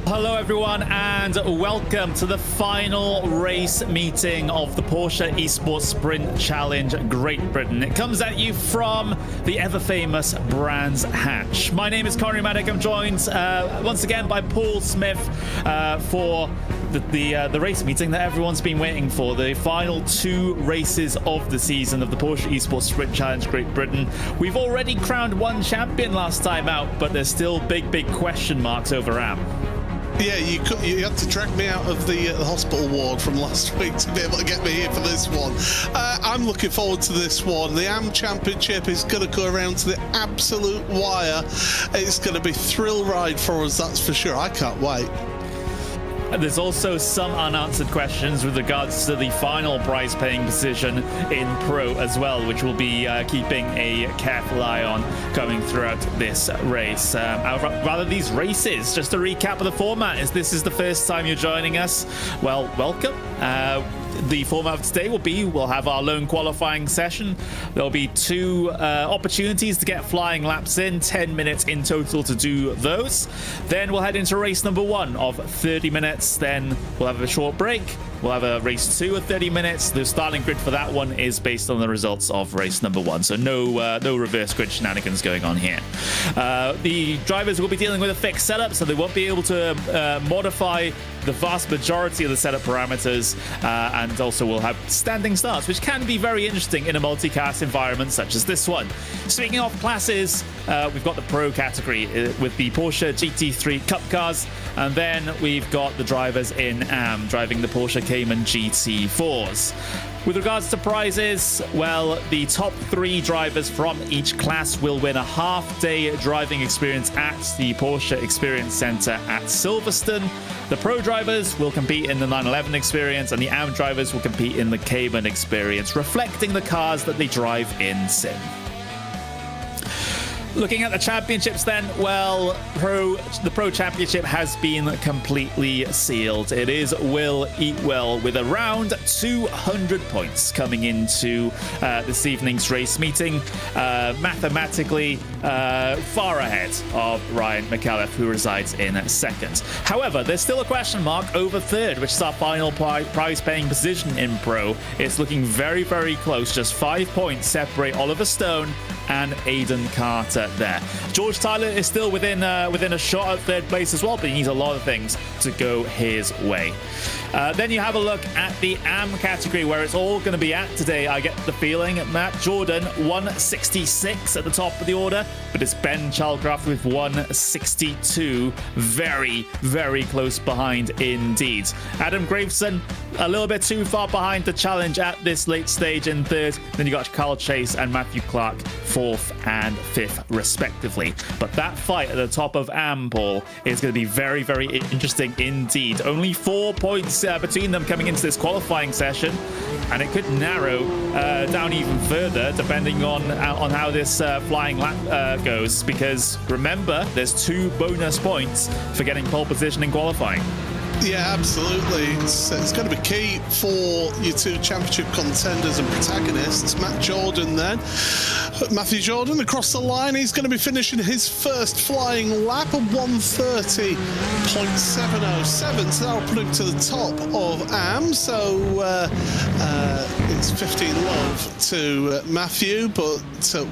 Hello everyone and welcome to the final race meeting of the Porsche Esports Sprint Challenge Great Britain. It comes at you from the ever-famous Brands Hatch. My name is Conry Maddock. I'm joined once again by Paul Smith for the race meeting that everyone's been waiting for. The final two races of the season of the Porsche Esports Sprint Challenge Great Britain. We've already crowned one champion last time out, but there's still big question marks over AM. Yeah, you had to drag me out of the hospital ward from last week to be able to get me here for this one. I'm looking forward to this one. The AM Championship is going to go around to the absolute wire. It's going to be a thrill ride for us, that's for sure. I can't wait. There's also some unanswered questions with regards to the final prize-paying position in Pro as well, which we'll be keeping a careful eye on going throughout this race. Rather, these races, just a recap of the format, as this is the first time you're joining us, well, welcome. The format of today will be, we'll have our lone qualifying session. There'll be two opportunities to get flying laps in, 10 minutes in total to do those. Then we'll head into race number 1 of 30 minutes. Then we'll have a short break. We'll have a race 2 of 30 minutes. The starting grid for that one is based on the results of race number 1. So no reverse grid shenanigans going on here. The drivers will be dealing with a fixed setup, so they won't be able to modify the vast majority of the setup parameters, and also we'll have standing starts, which can be very interesting in a multicast environment such as this one. Speaking of classes, we've got the Pro category with the Porsche GT3 Cup cars, and then we've got the drivers in AM driving the Porsche Cayman GT4s. With regards to prizes, well, the top 3 drivers from each class will win a half-day driving experience at the Porsche Experience Centre at Silverstone. The Pro drivers will compete in the 911 experience, and the AM drivers will compete in the Cayman experience, reflecting the cars that they drive in Sim. Looking at the championships then, well, the Pro Championship has been completely sealed. It is Will Eat Well with around 200 points coming into this evening's race meeting. Mathematically far ahead of Ryan McAuliffe, who resides in second. However, there's still a question mark over third, which is our final prize-paying position in Pro. It's looking very close. Just 5 points separate Oliver Stone and Aidan Carter there. George Tyler is still within a shot at third place as well, but he needs a lot of things to go his way. Then you have a look at the AM category, where it's all going to be at today. I get the feeling Matt Jordan 166 at the top of the order, but it's Ben Chalcraft with 162, very close behind indeed. Adam Graveson a little bit too far behind the challenge at this late stage in third. Then you got Carl Chase and Matthew Clark 4th and 5th respectively. But that fight at the top of AM, Paul, is going to be very interesting indeed. Only 4 points between them coming into this qualifying session, and it could narrow down even further depending on how this flying lap goes, because remember, there's 2 bonus points for getting pole position in qualifying. Yeah, absolutely. It's going to be key for your 2 championship contenders and protagonists. Matthew Jordan across the line. He's going to be finishing his first flying lap at 1:30.707. So that'll put him to the top of AM. So it's 15 love to Matthew. But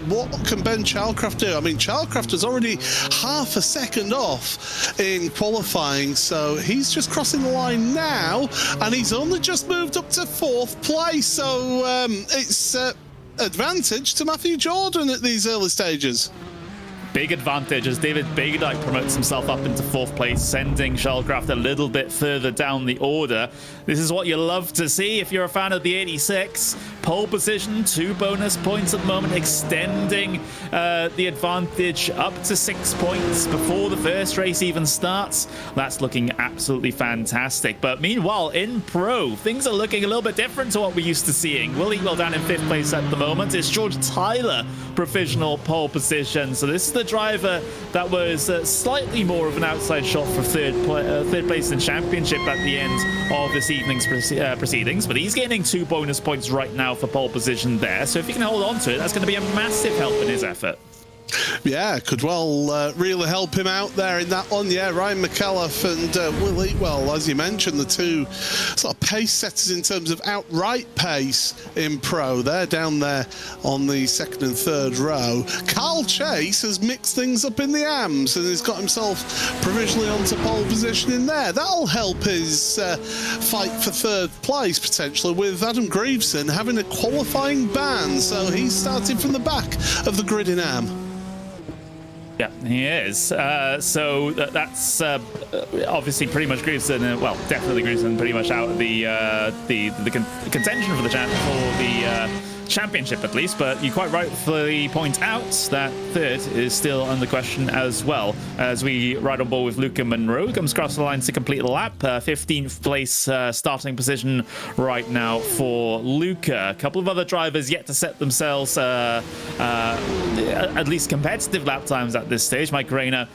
what can Ben Chalcraft do? I mean, Chalcraft is already half a second off in qualifying, so he's just crossing the line now, and he's only just moved up to 4th place, so it's advantage to Matthew Jordan at these early stages. Big advantage as David Bagdike promotes himself up into 4th place, sending Chalcraft a little bit further down the order. This is what you love to see if you're a fan of the 86. Pole position, 2 bonus points at the moment, extending the advantage up to 6 points before the first race even starts. That's looking absolutely fantastic. But meanwhile, in Pro, things are looking a little bit different to what we're used to seeing. Will Eatwell down in 5th place at the moment. It's George Tyler provisional pole position. So this is the driver that was slightly more of an outside shot for third place in championship at the end of this evening's proceedings, but he's gaining 2 bonus points right now for pole position there. So if he can hold on to it, that's going to be a massive help in his effort. Yeah, could well really help him out there in that one. Yeah, Ryan McAuliffe and Will Eatwell, as you mentioned, the two sort of pace setters in terms of outright pace in Pro. They're down there on the second and third row. Carl Chase has mixed things up in the AMs and has got himself provisionally onto pole position in there. That'll help his fight for third place, potentially, with Adam Greaveson having a qualifying ban. So he's starting from the back of the grid in AM. Yeah, he is. So that's obviously pretty much Greaveson. Well, definitely Greaveson, pretty much out of the contention for the championship at least. But you quite rightfully point out that third is still under question as well. As we ride on board with Luca Monroe, comes across the line to complete the lap. 15th place starting position right now for Luca. A couple of other drivers yet to set themselves at least competitive lap times at this stage. Mike Rayner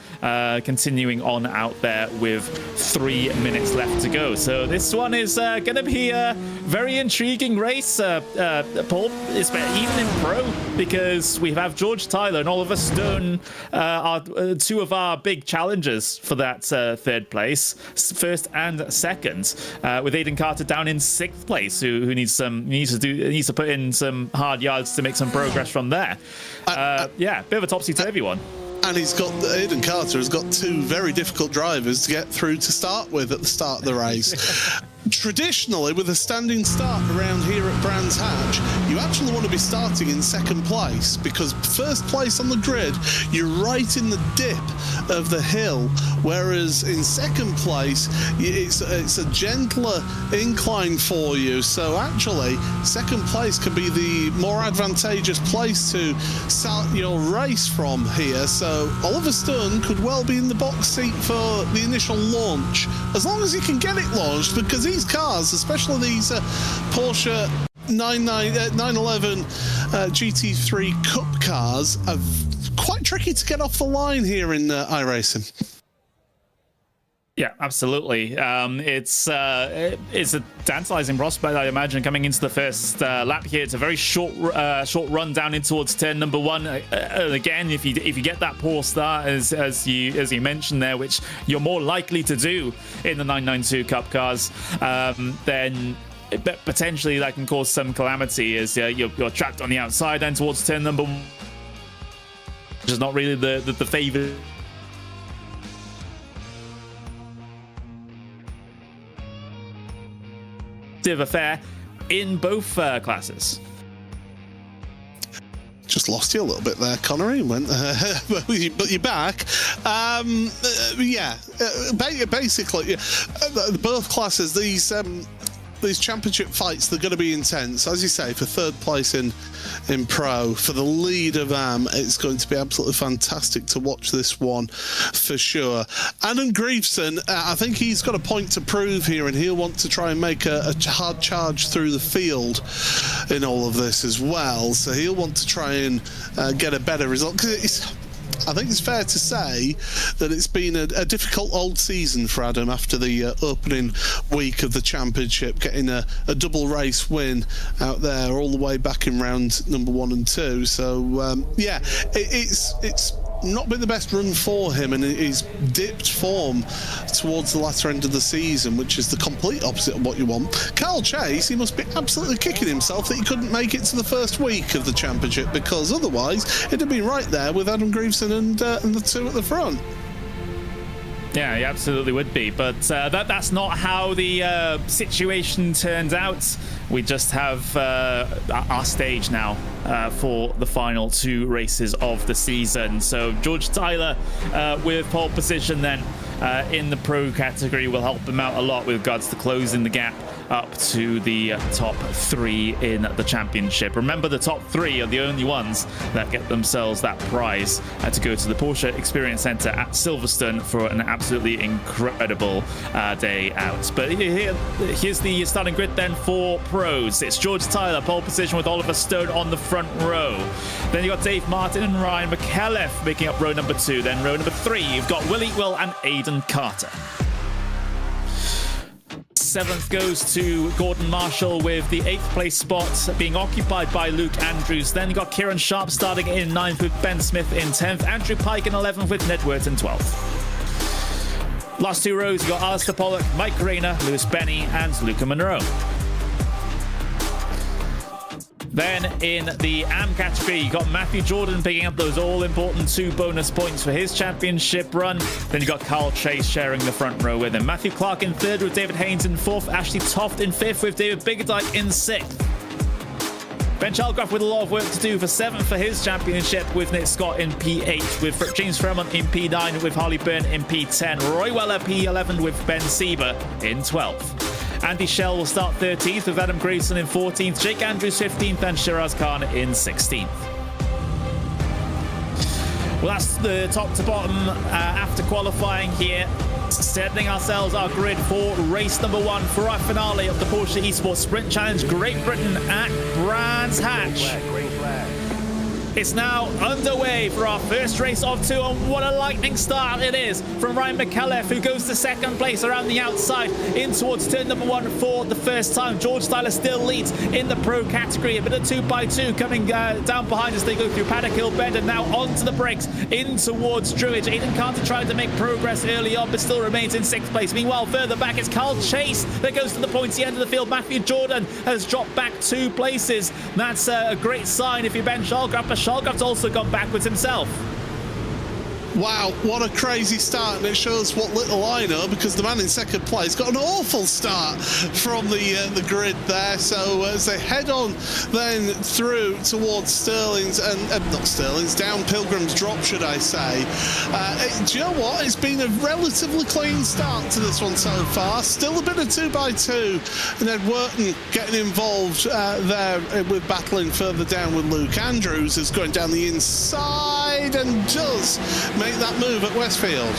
continuing on out there with 3 minutes left to go. So this one is going to be a very intriguing race, Paul, even in Pro, because we have George Tyler and Oliver Stone are two of our big challengers for that third place, first and second, with Aidan Carter down in 6th place, who needs to put in some hard yards to make some progress from there. Yeah, bit of a topsy-turvy one. And Aidan Carter has got two very difficult drivers to get through to start with at the start of the race. Traditionally, with a standing start around here at Brands Hatch, you actually want to be starting in second place, because first place on the grid, you're right in the dip of the hill, whereas in second place, it's a gentler incline for you. So actually, second place can be the more advantageous place to start your race from here. So Oliver Stone could well be in the box seat for the initial launch, as long as he can get it launched, because these cars, especially these Porsche 911 GT3 Cup cars, are quite tricky to get off the line here in iRacing. Yeah, absolutely. It's a tantalizing prospect, I imagine, coming into the first lap here. It's a very short run down in towards turn number one. Again, if you get that poor start, as you mentioned there, which you're more likely to do in the 992 Cup cars, then potentially that can cause some calamity, as you're trapped on the outside and towards turn number one, which is not really the favourite affair in both classes. Just lost you a little bit there, Connery. But you're back. Basically, both classes, these championship fights, they're going to be intense. As you say, for third place in Pro, for the lead of AM, it's going to be absolutely fantastic to watch this one for sure. Adam Greaveson, I think he's got a point to prove here, and he'll want to try and make a hard charge through the field in all of this as well. So he'll want to try and get a better result, because I think it's fair to say that it's been a difficult old season for Adam after the opening week of the championship, getting a double race win out there all the way back in round number 1 and 2. So yeah, it's not been the best run for him, and he's dipped form towards the latter end of the season, which is the complete opposite of what you want. Carl Chase, he must be absolutely kicking himself that he couldn't make it to the first week of the championship, because otherwise it'd have been right there with Adam Greaveson and the two at the front. Yeah, he absolutely would be, but that's not how the situation turned out. We just have our stage now for the final 2 races of the season. So George Tyler with pole position then in the Pro category will help him out a lot with regards to closing the gap up to the top 3 in the championship. Remember, the top 3 are the only ones that get themselves that prize to go to the Porsche Experience Centre at Silverstone for an absolutely incredible day out. But here's the starting grid then for Pros. It's George Tyler, pole position with Oliver Stone on the front row. Then you've got Dave Martin and Ryan McAuliffe making up row number 2. Then row number 3, you've got Will Eatwell and Aidan Carter. 7th goes to Gordon Marshall, with the 8th place spot being occupied by Luke Andrews. Then you got Kieran Sharp starting in 9th with Ben Smith in 10th. Andrew Pike in 11th with Ned Wirt in 12th. Last 2 rows, you got Alistair Pollock, Mike Rayner, Lewis Benny, and Luca Monroe. Then in the AM category, you got Matthew Jordan picking up those all-important 2 bonus points for his championship run. Then you got Carl Chase sharing the front row with him. Matthew Clark in 3rd with David Haynes in 4th. Ashley Toft in 5th with David Biggerdike in 6th. Ben Chalcroft with a lot of work to do for 7th for his championship, with Nick Scott in P8, with James Fremont in P9, with Harley Byrne in P10. Roy Weller P11 with Ben Sieber in 12th. Andy Shell will start 13th with Adam Grayson in 14th, Jake Andrews 15th, and Shiraz Khan in 16th. Well, that's the top to bottom after qualifying here. Setting ourselves our grid for race number 1 for our finale of the Porsche Esports Sprint Challenge Great Britain at Brands Hatch. Green flag. It's now underway for our first race of 2, and what a lightning start it is from Ryan McAuliffe, who goes to 2nd place around the outside in towards turn number 1 for the first time. George Styler still leads in the pro category. A bit of 2x2 coming down behind as they go through Paddock Hill Bend, and now onto the brakes in towards Druidge. Aidan Carter tried to make progress early on, but still remains in 6th place. Meanwhile, further back, it's Carl Chase that goes to the pointy end of the field. Matthew Jordan has dropped back 2 places. That's a great sign if you're Ben Shalgraf, but Shalgraf's also gone backwards himself. Wow, what a crazy start, and it shows what little I know, because the man in 2nd place got an awful start from the grid there. So as they head on then through towards Stirling's, and not Stirling's, down Pilgrim's Drop, should I say. Do you know what? It's been a relatively clean start to this one so far. Still a bit of 2x2, and Ed Wharton getting involved there with battling further down with Luke Andrews, who's going down the inside and does make that move at Westfield.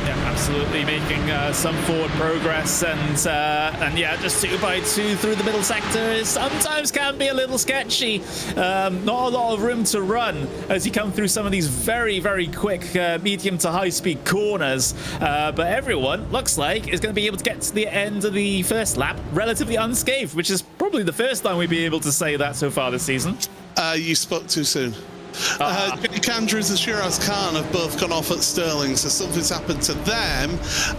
Yeah, absolutely making some forward progress, and yeah, just 2x2 through the middle sector sometimes can be a little sketchy. Not a lot of room to run as you come through some of these very, very quick medium to high speed corners, but everyone looks like is going to be able to get to the end of the first lap relatively unscathed, which is probably the first time we'd be able to say that so far this season. You spoke too soon. Jake Andrews and Shiraz Khan have both gone off at Stirling, so something's happened to them,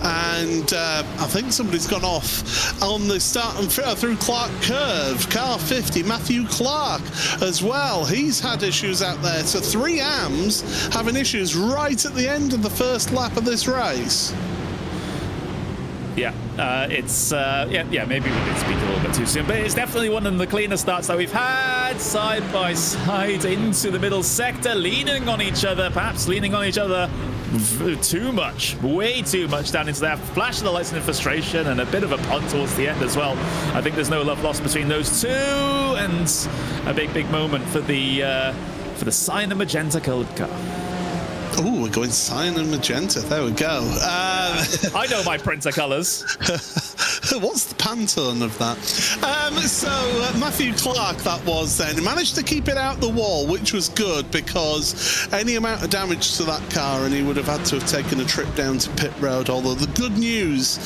and I think somebody's gone off on the start and through Clark Curve. Car 50, Matthew Clark as well. He's had issues out there. So 3 AMs having issues right at the end of the first lap of this race. Yeah, maybe we did speak a little bit too soon, but it's definitely one of the cleaner starts that we've had, side by side into the middle sector, leaning on each other, perhaps leaning on each other too much, way too much down into there. Flash of the lights in frustration, and a bit of a punt towards the end as well. I think there's no love lost between those two, and a big moment for the cyan and magenta coloured car. Oh, we're going cyan and magenta. There we go. I know my printer colours. What's the Pantone of that? Matthew Clark, that was then. He managed to keep it out the wall, which was good, because any amount of damage to that car and he would have had to have taken a trip down to pit road. Although the good news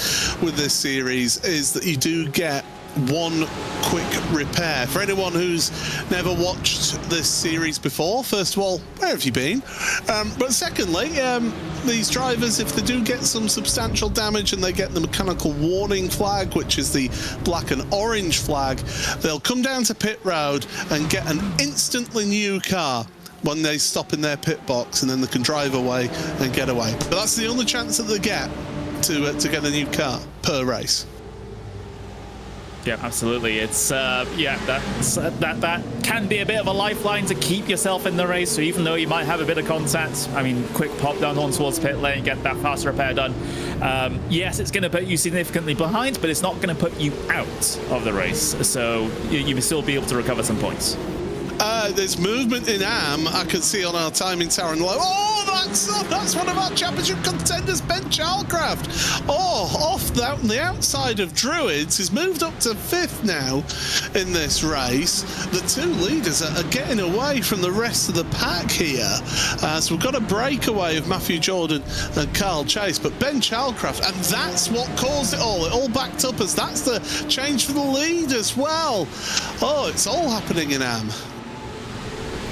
with this series is that you do get one quick repair. For anyone who's never watched this series before, first of all, where have you been? But secondly, these drivers, if they do get some substantial damage and they get the mechanical warning flag, which is the black and orange flag, they'll come down to pit road and get an instantly new car when they stop in their pit box, and then they can drive away and get away. But that's the only chance that they get to get a new car per race. Yeah, absolutely. It's that can be a bit of a lifeline to keep yourself in the race. So even though you might have a bit of contact, I mean, quick pop down on towards pit lane, get that fast repair done. Yes, it's going to put you significantly behind, but it's not going to put you out of the race. So you will still be able to recover some points. There's movement in AM. I can see on our timing tower, and like, oh, that's it's one of our championship contenders, Ben Chalcraft. Oh, off on the outside of Druids. He's moved up to 5th now in this race. The two leaders are getting away from the rest of the pack here. So we've got a breakaway of Matthew Jordan and Carl Chase, but Ben Chalcraft, and that's what caused it all. It all backed up as that's the change for the lead as well. Oh, it's all happening in Am.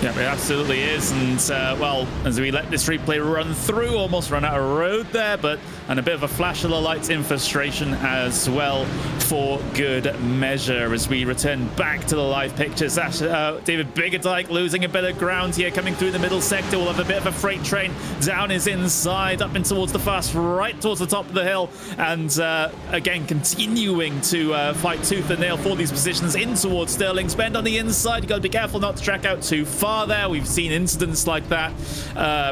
Yeah, it absolutely is. And, well, as we let this replay run through, almost run out of road there, and a bit of a flash of the lights in frustration as well for good measure as we return back to the live pictures. David Biggerdike losing a bit of ground here, coming through the middle sector. We'll have a bit of a freight train down his inside, up and towards the fast right, towards the top of the hill. And again, continuing to fight tooth and nail for these positions in towards Sterling's Bend on the inside. You've got to be careful not to track out too far there. We've seen incidents like that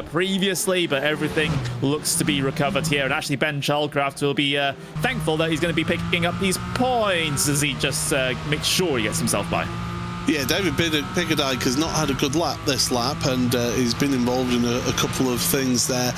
previously, but everything looks to be recovered here. And actually, Ben Chalcraft will be thankful that he's going to be picking up these points as he just makes sure he gets himself by. Yeah, David Biggerdike has not had a good lap this lap, and he's been involved in a couple of things there.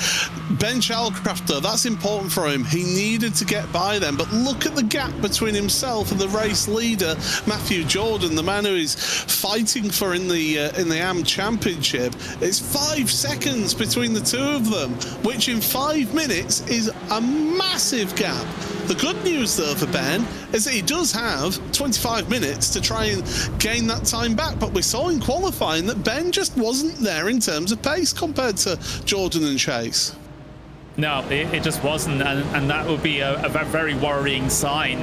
Ben Chalcraft, though, that's important for him. He needed to get by them, but look at the gap between himself and the race leader, Matthew Jordan, the man who is fighting for in the AM Championship. It's 5 seconds between the two of them, which in 5 minutes is a massive gap. The good news, though, for Ben is that he does have 25 minutes to try and gain that time back. But we saw in qualifying that Ben just wasn't there in terms of pace compared to Jordan and Chase. No, it just wasn't, and that would be a very worrying sign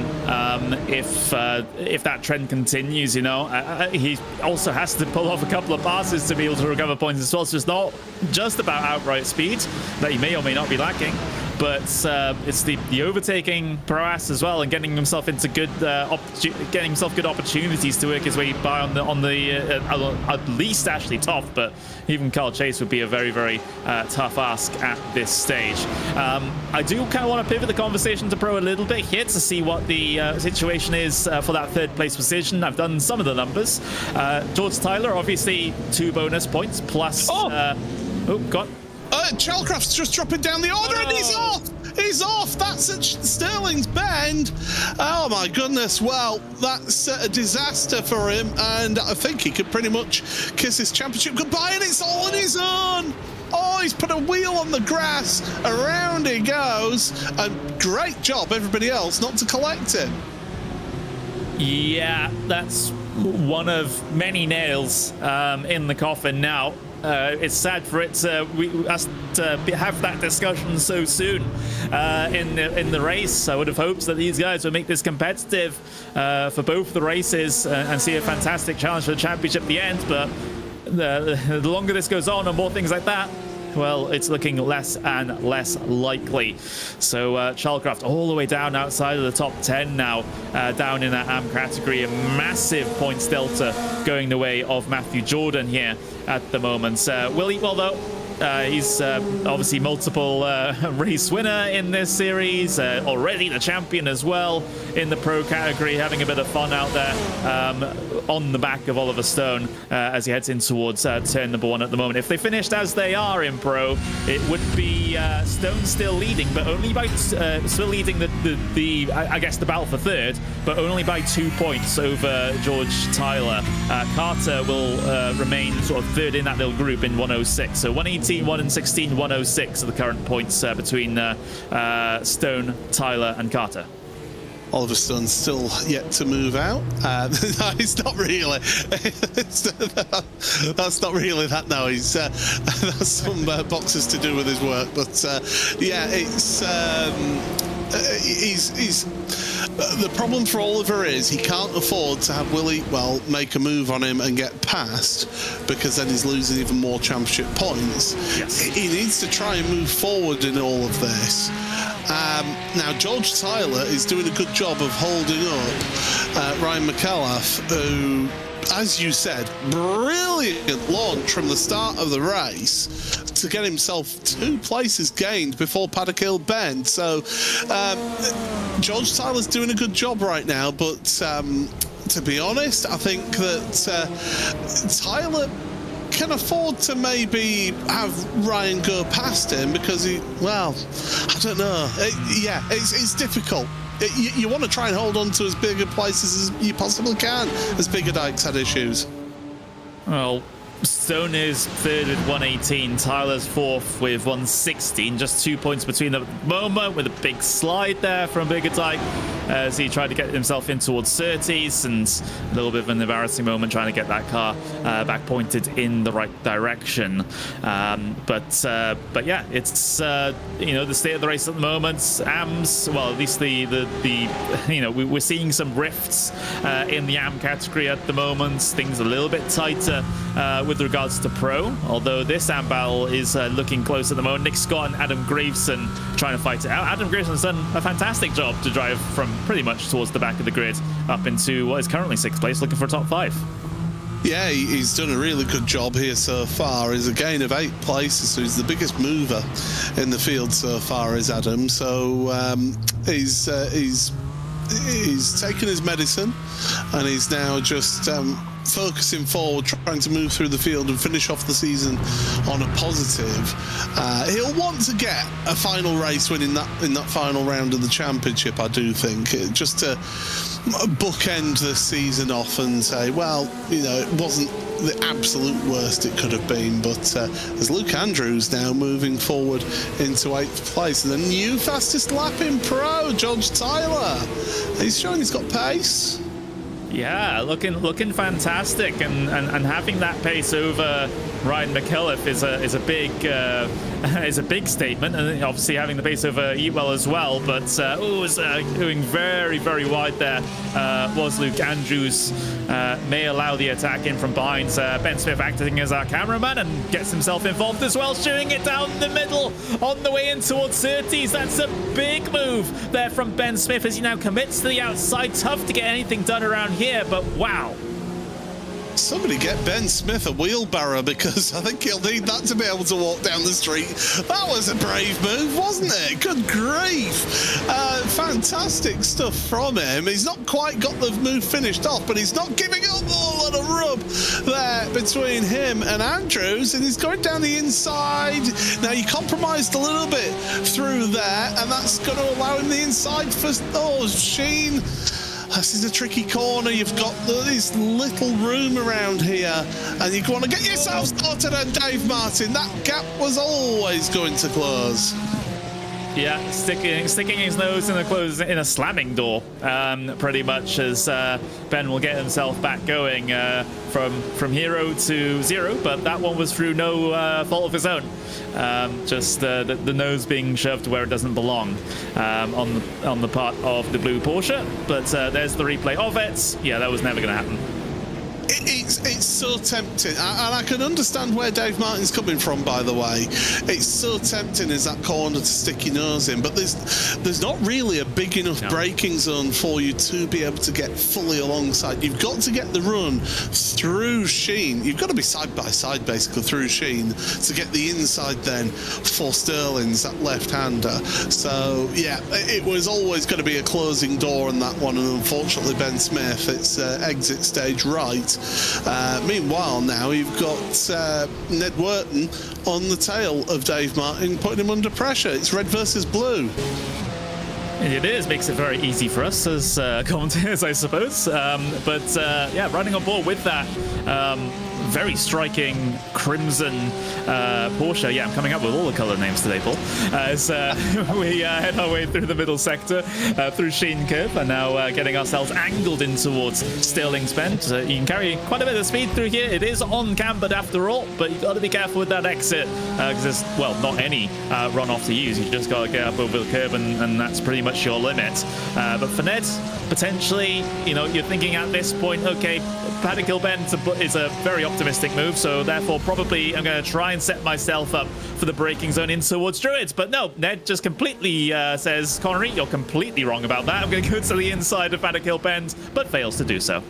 if that trend continues. You know, he also has to pull off a couple of passes to be able to recover points as well. So it's not just about outright speed that he may or may not be lacking, but it's the overtaking prowess as well, and getting himself into good good opportunities to work his way by on the at least actually top. But even Carl Chase would be a very, very tough ask at this stage. I do kind of want to pivot the conversation to Pro a little bit here to see what the situation is for that 3rd place position. I've done some of the numbers. George Tyler, obviously 2 bonus points plus. God. Chalcraft's just dropping down the order, and he's off! He's off! That's at Sterling's Bend! Oh my goodness, well, that's a disaster for him, and I think he could pretty much kiss his championship goodbye, and it's all on his own! Oh, he's put a wheel on the grass, around he goes, and great job, everybody else, not to collect him. Yeah, that's one of many nails in the coffin now. It's sad for us to have that discussion so soon in the race. I would have hoped that these guys would make this competitive for both the races and see a fantastic challenge for the championship at the end. But the longer this goes on and more things like that, well, it's looking less and less likely. So Chalcraft all the way down outside of the top 10 now, down in that AM category. A massive points delta going the way of Matthew Jordan here at the moment. Will he, well, though, he's obviously multiple race winner in this series, already the champion as well in the pro category, having a bit of fun out there on the back of Oliver Stone as he heads in towards turn number 1 at the moment. If they finished as they are in pro, it would be Stone still leading, but only by still leading the I guess the battle for 3rd, but only by 2 points over George Tyler. Carter will remain sort of 3rd in that little group in 106. So 118, 116, 106 are the current points between Stone, Tyler, and Carter. Oliver Stone's still yet to move out. No, it's not really. That's not really that. No, he's that's some boxes to do with his work. But yeah, it's he's the problem for Oliver is he can't afford to have Willie make a move on him and get past, because then he's losing even more championship points. Yes. He needs to try and move forward in all of this. Now, George Tyler is doing a good job of holding up Ryan McAuliffe, who, as you said, brilliant launch from the start of the race to get himself 2 places gained before Paddock Hill Bend. So George Tyler's doing a good job right now, but to be honest, I think that Tyler can afford to maybe have Ryan go past him because I don't know. It's difficult. You want to try and hold on to as big a places as you possibly can, as Bigger Dykes had issues. Well, Stone is third with 118, Tyler's fourth with 116, just 2 points between them at the moment, with a big slide there from Bigger Dyke as he tried to get himself in towards 30s, and a little bit of an embarrassing moment trying to get that car back pointed in the right direction. But yeah, it's the state of the race at the moment. AMS, well, at least we're seeing some rifts in the AM category at the moment. Things a little bit tighter with regards to Pro, although this AM battle is looking close at the moment. Nick Scott and Adam Graveson trying to fight it out. Adam Graveson's done a fantastic job to drive from pretty much towards the back of the grid up into what is currently 6th place, looking for top 5. Yeah, he's done a really good job here so far. He's a gain of 8 places, so he's the biggest mover in the field so far, is Adam. So he's taken his medicine, and he's now just focusing forward, trying to move through the field and finish off the season on a positive. He'll want to get a final race win in that final round of the championship, I do think, just to bookend the season off and say, well, it wasn't the absolute worst it could have been, but there's Luke Andrews now moving forward into 8th place. And the new fastest lap in Pro, George Tyler. He's showing he's got pace. Yeah, looking fantastic, and having that pace over Ryan McKillop is a big statement, and obviously having the pace over Eatwell as well. But going very, very wide there was Luke Andrews. May allow the attack in from behind. Ben Smith acting as our cameraman and gets himself involved as well, shooting it down the middle on the way in towards 30s. That's a big move there from Ben Smith as he now commits to the outside. Tough to get anything done around here, but wow. Somebody get Ben Smith a wheelbarrow, because I think he'll need that to be able to walk down the street. That was a brave move, wasn't it? Good grief. Fantastic stuff from him. He's not quite got the move finished off, but he's not giving up. Oh, what a rub there between him and Andrews, and he's going down the inside. Now, he compromised a little bit through there, and that's going to allow him the inside for Sheen. This is a tricky corner. You've got this little room around here, and you want to get yourself started on Dave Martin. That gap was always going to close. Yeah, sticking his nose in a slamming door, pretty much, as Ben will get himself back going from hero to zero, but that one was through no fault of his own. Just the nose being shoved where it doesn't belong on the part of the blue Porsche. But there's the replay of it. Yeah, that was never going to happen. It's so tempting, and I can understand where Dave Martin's coming from, by the way. It's so tempting as that corner to stick your nose in, but there's not really a big enough braking zone for you to be able to get fully alongside. You've got to get the run through Sheen. You've got to be side by side, basically, through Sheen to get the inside then for Sterling's, that left-hander. So, yeah, it was always going to be a closing door on that one, and unfortunately, Ben Smith, it's exit stage right. Meanwhile, now you've got Ned Wharton on the tail of Dave Martin, putting him under pressure. It's red versus blue. It is, makes it very easy for us as commentators, I suppose. Yeah, running on board with that very striking crimson Porsche. Yeah, I'm coming up with all the colour names today, Paul. As we head our way through the middle sector, through Sheen Curve, and now getting ourselves angled in towards Sterling's Bend. So you can carry quite a bit of speed through here. It is on cambered after all, but you've got to be careful with that exit, because there's, well, not any runoff to use. You just got to get up over the curb, and that's pretty much your limit. But for Ned, potentially, you're thinking at this point, okay, Paddock Hill Bend is a very optimistic move, so therefore probably I'm going to try and set myself up for the braking zone in towards Druids. But no, Ned just completely says, Connery, you're completely wrong about that. I'm going to go to the inside of Paddock Hill Bend, but fails to do so.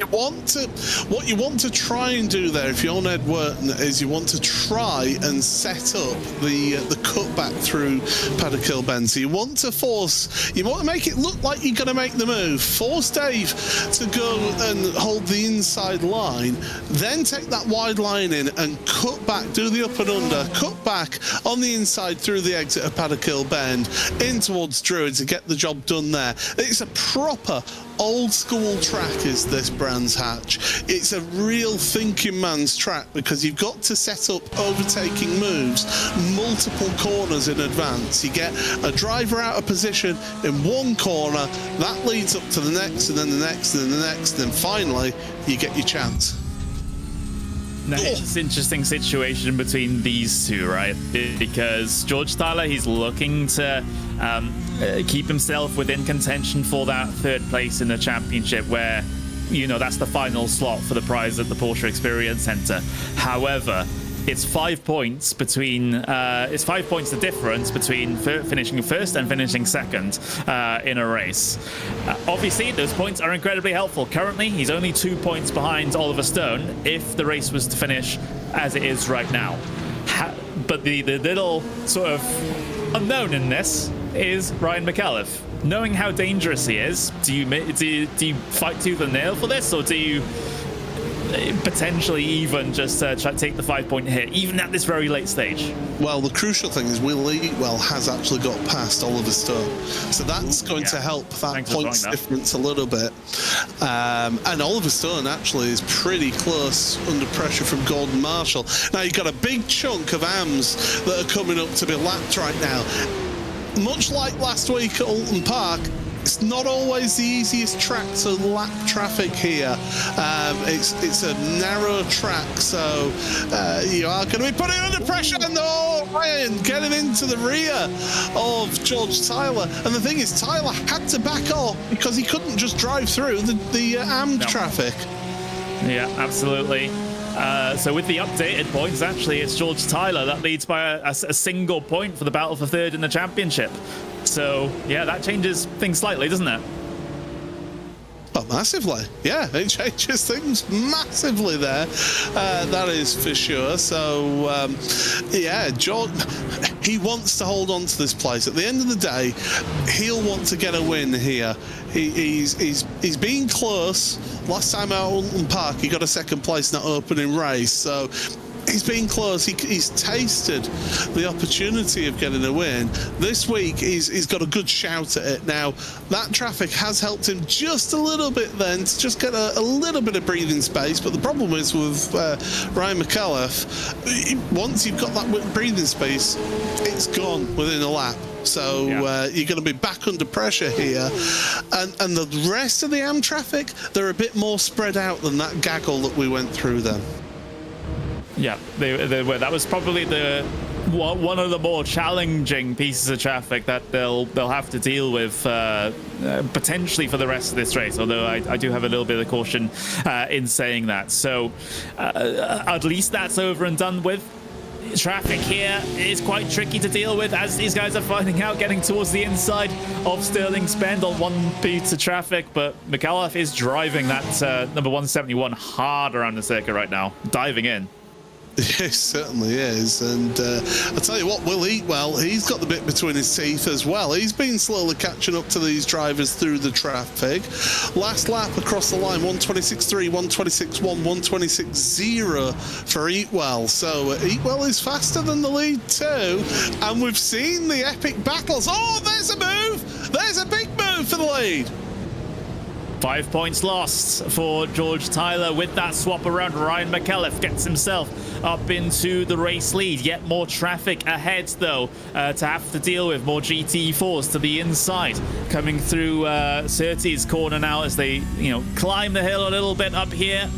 what you want to try and do there, if you're Ned Wharton, is you want to try and set up the cutback through Paddock Bend. So you want to make it look like you're going to make the move. Force Dave to go and hold the inside line, then take that wide line in and cut back, do the up and under, cut back on the inside through the exit of Paddock Bend in towards Druid to get the job done there. It's a proper old school track, is this Brands Hatch. It's a real thinking man's track because you've got to set up overtaking moves multiple corners in advance. You get a driver out of position in one corner, that leads up to the next, and then the next, and then the next, and then finally you get your chance. Now, it's an interesting situation between these two, right? Because George Tyler, he's looking to keep himself within contention for that third place in the championship, where, you know, that's the final slot for the prize at the Porsche Experience Centre. However, it's 5 points between it's 5 points the difference between finishing first and finishing second in a race. Obviously, those points are incredibly helpful. Currently, he's only 2 points behind Oliver Stone if the race was to finish as it is right now. But the little sort of unknown in this is Ryan McAuliffe. Knowing how dangerous he is, do you fight tooth and nail for this, or do you potentially even just try to take the 5 point hit, even at this very late stage? Well, the crucial thing is Will Eatwell has actually got past Oliver Stone, so that's going to help that points difference a little bit. And Oliver Stone actually is pretty close under pressure from Gordon Marshall. Now you've got a big chunk of AMs that are coming up to be lapped right now. Much like last week at Oulton Park, it's not always the easiest track to lap traffic here. It's a narrow track, so you are going to be putting under pressure. And Ryan getting into the rear of George Tyler. And the thing is, Tyler had to back off because he couldn't just drive through the AMD traffic. Yeah, absolutely. So with the updated points, actually, it's George Tyler that leads by a single point for the battle for third in the championship. So, yeah, that changes things slightly, doesn't it? Oh, massively. Yeah, it changes things massively there. That is for sure. So, yeah, George, he wants to hold on to this place. At the end of the day, he'll want to get a win here. He's been close. Last time out at Oulton Park, he got a second place in that opening race. So he's been close. He's tasted the opportunity of getting a win. This week, he's got a good shout at it. Now, that traffic has helped him just a little bit then to just get a little bit of breathing space. But the problem is with Ryan McAuliffe, once you've got that breathing space, it's gone within a lap. So you're going to be back under pressure here. And the rest of the AM traffic, they're a bit more spread out than that gaggle that we went through then. Yeah, they were. That was probably one of the more challenging pieces of traffic that they'll have to deal with potentially for the rest of this race. Although I do have a little bit of caution in saying that. So at least that's over and done with. Traffic here is quite tricky to deal with, as these guys are finding out, getting towards the inside of Stirling's Bend on one piece of traffic. But McAuliffe is driving that number 171 hard around the circuit right now, diving in. Yes, certainly is. And I'll tell you what, Will Eatwell, he's got the bit between his teeth as well. He's been slowly catching up to these drivers through the traffic. Last lap across the line, 126.3, 126.1, 126.0 for Eatwell. So Eatwell is faster than the lead too. And we've seen the epic battles. Oh, there's a move! There's a big move for the lead. 5 points lost for George Tyler with that swap around. Ryan McAuliffe gets himself up into the race lead. Yet more traffic ahead, though, to have to deal with. More GT4s to the inside, coming through Surtees corner now as they, climb the hill a little bit up here,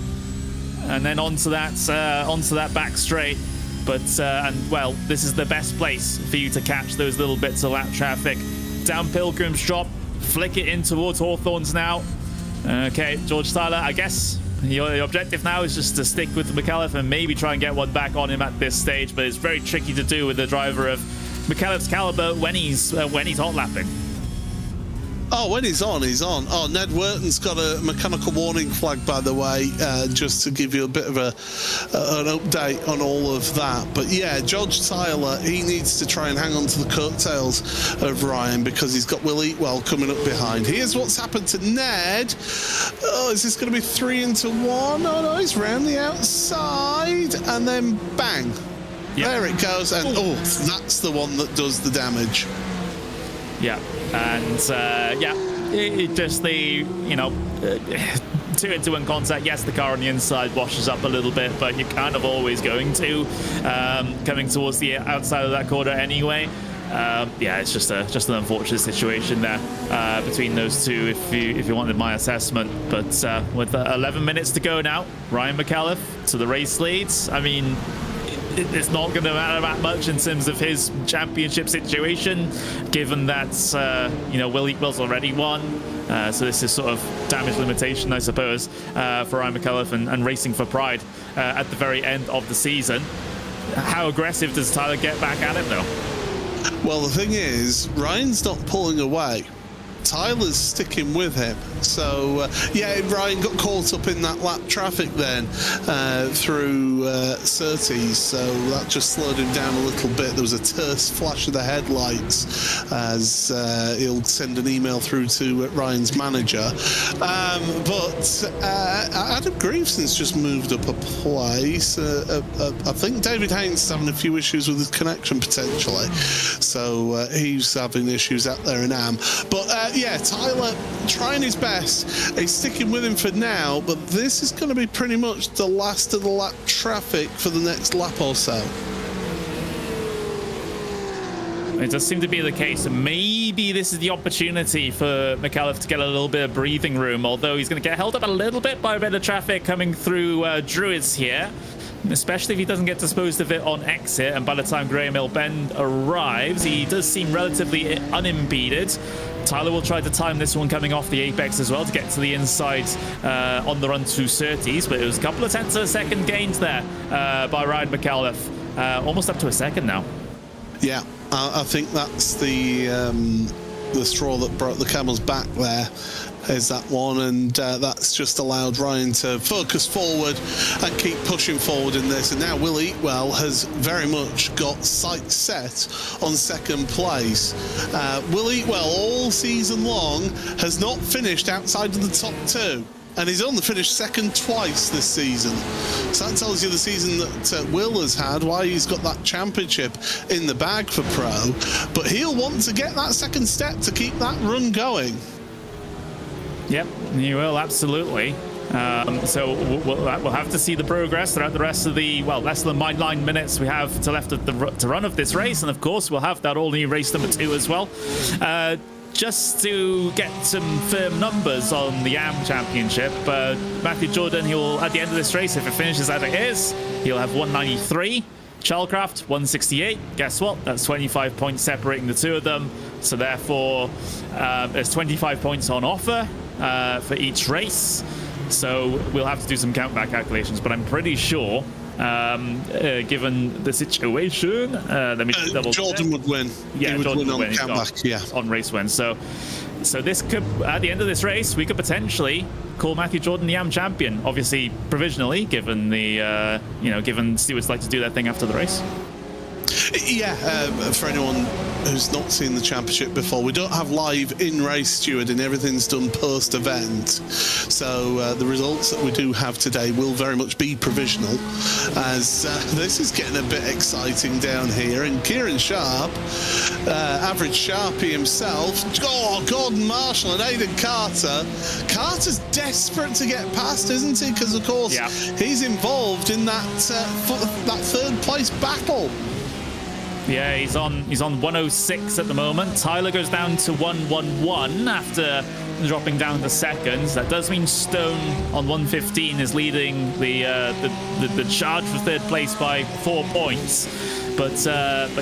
and then onto that back straight. But and well, this is the best place for you to catch those little bits of lap traffic. Down Pilgrim's Drop, flick it in towards Hawthorns now. Okay, George Tyler, I guess your objective now is just to stick with McAuliffe and maybe try and get one back on him at this stage, but it's very tricky to do with the driver of McAuliffe's caliber when he's hot lapping. Oh, when he's on, he's on. Oh, Ned Wharton's got a mechanical warning flag, by the way, just to give you a bit of an update on all of that. But yeah, George Tyler, he needs to try and hang on to the coattails of Ryan because he's got Will Eatwell coming up behind. Here's what's happened to Ned. Oh, is this going to be 3 into 1? Oh no, he's round the outside and then bang. Yep. There it goes, and oh, that's the one that does the damage. Yeah, and it just the, you know, 2-into-1 contact. Yes, the car on the inside washes up a little bit, but you're kind of always going to coming towards the outside of that corner anyway. Yeah, it's just an unfortunate situation there between those two, if you wanted my assessment. But with 11 minutes to go now, Ryan McAuliffe to the race leads. I mean, it's not going to matter that much in terms of his championship situation, given that you know, Will Eatwell's already won. So this is sort of damage limitation, I suppose, for Ryan McAuliffe and racing for pride at the very end of the season. How aggressive does Tyler get back at him, though? Well, the thing is, Ryan's not pulling away. Tyler's sticking with him. So, yeah, Ryan got caught up in that lap traffic then through Surtees, so that just slowed him down a little bit. There was a terse flash of the headlights as he'll send an email through to Ryan's manager. But Adam Greaveson's just moved up a place. I think David Haynes is having a few issues with his connection potentially. So he's having issues out there in Am. But yeah, Tyler trying his best. He's sticking with him for now, but this is going to be pretty much the last of the lap traffic for the next lap or so. It does seem to be the case. Maybe this is the opportunity for McAuliffe to get a little bit of breathing room, although he's going to get held up a little bit by a bit of traffic coming through Druids here, especially if he doesn't get disposed of it on exit. And by the time Graham Hill Bend arrives, he does seem relatively unimpeded. Tyler will try to time this one coming off the apex as well to get to the inside on the run to Surtees, but it was a couple of tenths of a second gains there by Ryan McAuliffe, almost up to a second now. Yeah, I think that's the straw that broke the camel's back there. Is that one, and that's just allowed Ryan to focus forward and keep pushing forward in this. And now Will Eatwell has very much got sights set on second place. Will Eatwell all season long has not finished outside of the top two, and he's only finished second twice this season. So that tells you the season that Will has had, why he's got that championship in the bag for Pro. But he'll want to get that second step to keep that run going. Yep, you will, absolutely. So we'll have to see the progress throughout the rest of the, well, less than 9 minutes we have to left of to run of this race. And of course, we'll have that all-new race number 2 as well. Just to get some firm numbers on the AM Championship, Matthew Jordan, he'll, at the end of this race, if it finishes as it is, he'll have 193. Chalcraft 168. Guess what? That's 25 points separating the two of them. So therefore, there's 25 points on offer for each race. So we'll have to do some countback calculations, but I'm pretty sure, given the situation, let me double Jordan would win. Yeah, he Jordan would win on comeback. Yeah, on race win. So this could, at the end of this race, we could potentially call Matthew Jordan the AM champion. Obviously, provisionally, given the given stewards like to do their thing after the race. Yeah, for anyone who's not seen the championship before, we don't have live in-race stewarding. Everything's done post-event. So the results that we do have today will very much be provisional, as this is getting a bit exciting down here. And Kieran Sharp, average Sharpie himself, Gordon Marshall and Aidan Carter. Carter's desperate to get past, isn't he? Because, of course, he's involved in that third-place battle. Yeah, he's on 106 at the moment. Tyler goes down to 111 after dropping down to seconds. That does mean Stone on 115 is leading the charge for third place by 4 points. But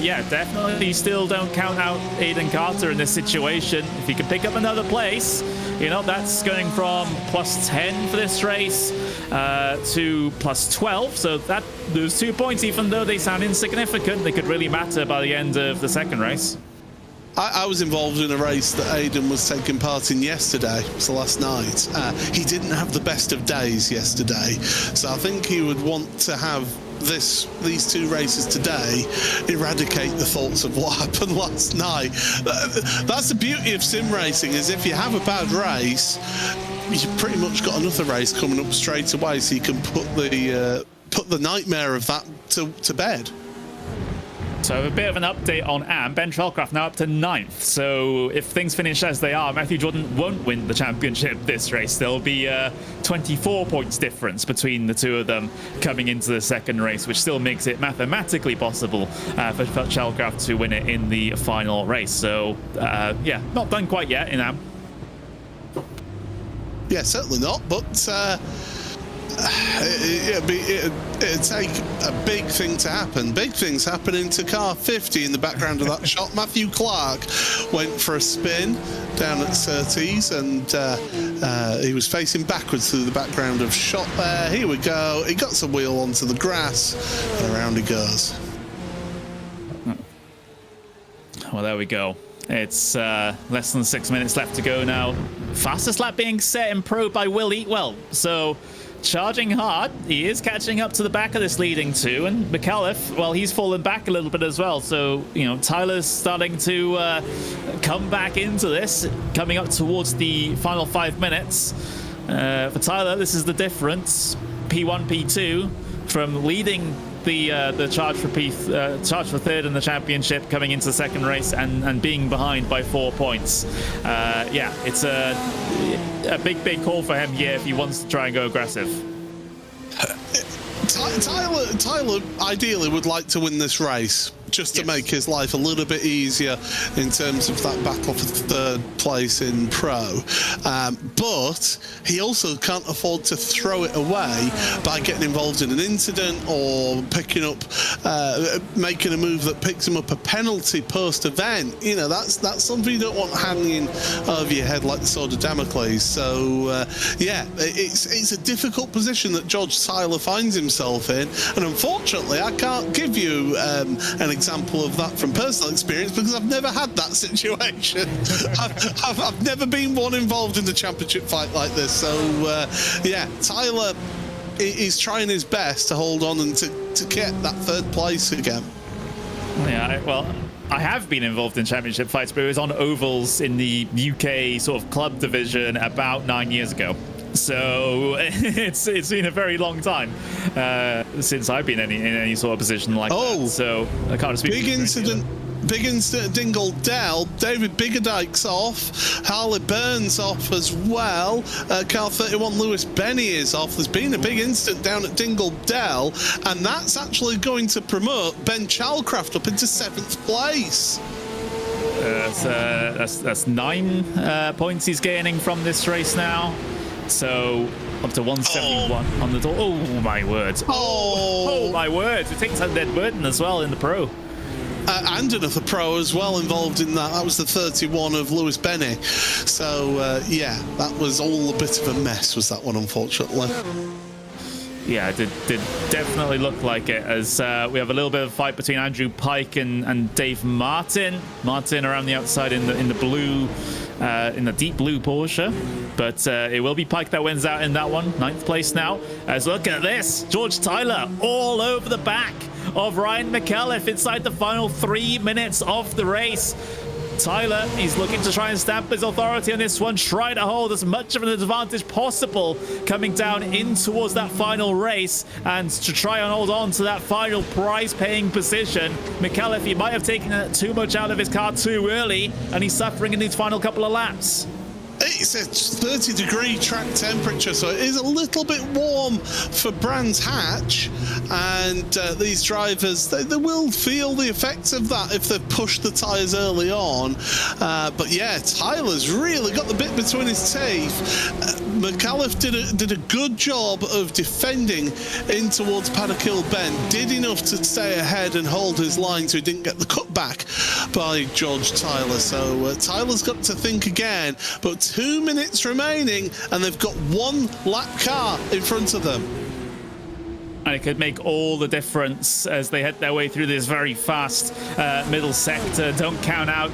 yeah, definitely still don't count out Aidan Carter in this situation. If he can pick up another place, you know, that's going from plus 10 for this race to plus 12. So that those 2 points, even though they sound insignificant, they could really matter by the end of the second race. I was involved in a race that Aidan was taking part in yesterday, so last night. He didn't have the best of days yesterday, so I think he would want to have these two races today eradicate the thoughts of what happened last night. That's the beauty of sim racing, is if you have a bad race, you've pretty much got another race coming up straight away, so you can put the nightmare of that to bed. So a bit of an update on Am. Ben Shullcraft now up to 9th. So if things finish as they are, Matthew Jordan won't win the championship this race. There'll be 24 points difference between the two of them coming into the second race, which still makes it mathematically possible for Shullcraft to win it in the final race. So yeah, not done quite yet in Am. Yeah, certainly not, but it'd take a big thing to happen. Big things happening to car 50 in the background of that shot. Matthew Clark went for a spin down at Surtees, and he was facing backwards through the background of shot there. Here we go. He got some wheel onto the grass, and around he goes. Well, there we go. It's less than 6 minutes left to go now. Fastest lap being set in Pro by Will Eatwell. So charging hard, he is catching up to the back of this leading two, and McAuliffe, well, he's fallen back a little bit as well. So, you know, Tyler's starting to come back into this, coming up towards the final 5 minutes. For Tyler, this is the difference. P1, P2 from leading the charge for third in the championship, coming into the second race and being behind by 4 points. Yeah, it's a big call for him here if he wants to try and go aggressive. Tyler ideally would like to win this race, just to make his life a little bit easier in terms of that battle for third place in Pro. But he also can't afford to throw it away by getting involved in an incident or picking up, making a move that picks him up a penalty post-event. You know, that's something you don't want hanging over your head like the sword of Damocles. So, yeah, it's a difficult position that George Tyler finds himself in, and unfortunately I can't give you an example of that from personal experience, because I've never had that situation. I've never been one involved in the championship fight like this. So yeah, Tyler is trying his best to hold on and to get that third place again. Yeah, well, I have been involved in championship fights, but it was on ovals in the UK sort of club division about 9 years ago. So it's been a very long time since I've been in any sort of position like that. So I can't speak. Big incident at Dingle Dell. David Biggerdike's off. Harley Burns off as well. Car 31 Lewis Benny is off. There's been a big incident down at Dingle Dell, and that's actually going to promote Ben Chalcraft up into 7th place. That's 9 points he's gaining from this race now. So up to 171 on the door. Oh my word! Oh my word! It takes out Ned Burton as well in the Pro. And another Pro as well involved in that. That was the 31 of Lewis Benny. So yeah, that was all a bit of a mess, was that one, unfortunately. Yeah, it did definitely look like it, as we have a little bit of a fight between Andrew Pike and Dave Martin. Martin around the outside in the blue, in the deep blue Porsche. But it will be Pike that wins out in that one. 9th place now. As look at this, George Tyler all over the back of Ryan McAuliffe inside the final 3 minutes of the race. Tyler, he's looking to try and stamp his authority on this one, try to hold as much of an advantage possible coming down in towards that final race, and to try and hold on to that final prize-paying position. McAuliffe, he might have taken too much out of his car too early, and he's suffering in these final couple of laps. It's a 30-degree track temperature, so it is a little bit warm for Brands Hatch, and these drivers, they will feel the effects of that if they've pushed the tyres early on. But yeah, Tyler's really got the bit between his teeth. McAuliffe did a good job of defending in towards Paddock Hill Bend, did enough to stay ahead and hold his line so he didn't get the cutback by George Tyler. So Tyler's got to think again, but 2 minutes remaining, and they've got 1 lap car in front of them. and it could make all the difference as they head their way through this very fast middle sector. Don't count out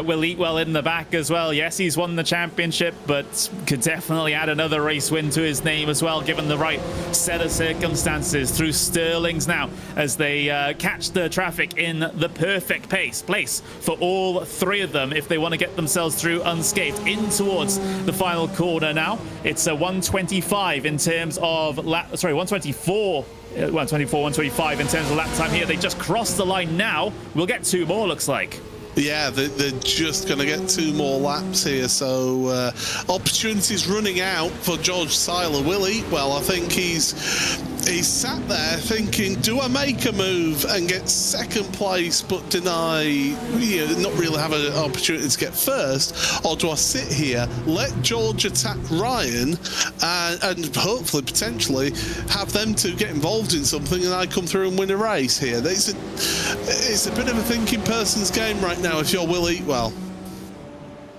Will Eatwell in the back as well. Yes, he's won the championship, but could definitely add another race win to his name as well, given the right set of circumstances. Through Sterling's now as they catch the traffic in the perfect place for all three of them if they want to get themselves through unscathed. In towards the final corner now. It's a 125 in terms of 124, 125 in terms of lap time here. They just crossed the line now. We'll get two more, looks like. Yeah, they're just going to get two more laps here, so opportunities running out for George Seiler. Will Eatwell, I think he's sat there thinking, do I make a move and get second place but deny, not really have an opportunity to get first, or do I sit here, let George attack Ryan and hopefully, potentially, have them two get involved in something and I come through and win a race here? It's a bit of a thinking person's game right now if you're Will Eatwell.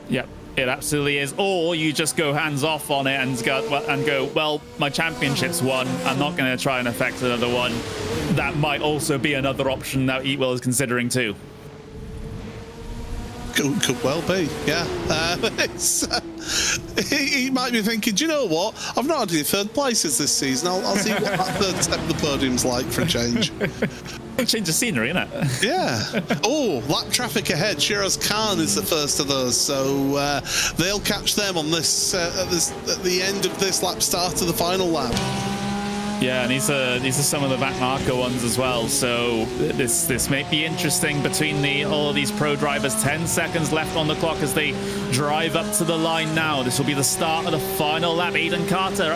Yep. It absolutely is. Or you just go hands off on it and go, well, my championship's won. I'm not going to try and affect another one. That might also be another option that Eatwell is considering too. Could well be, yeah. He might be thinking, do you know what? I've not had any third places this season. I'll see what that third step of the podium's like for a change. Change of scenery, isn't it? Yeah. Oh, lap traffic ahead. Shiraz Khan is the first of those, so they'll catch them on this at the end of this lap, start of the final lap. Yeah, and these are some of the back marker ones as well. So this may be interesting between all of these pro drivers. 10 seconds left on the clock as they drive up to the line now. This will be the start of the final lap. Aidan Carter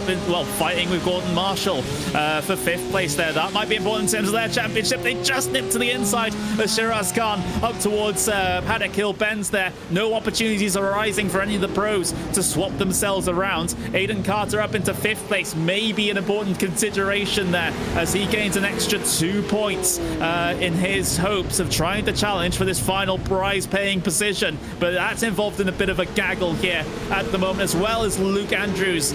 fighting with Gordon Marshall for 5th place there. That might be important in terms of their championship. They just nipped to the inside of Shiraz Khan up towards Paddock Hill Bends there. No opportunities arising for any of the pros to swap themselves around. Aidan Carter up into 5th place may be an important consideration there as he gains an extra 2 points in his hopes of trying to challenge for this final prize paying position, but that's involved in a bit of a gaggle here at the moment, as well as Luke Andrews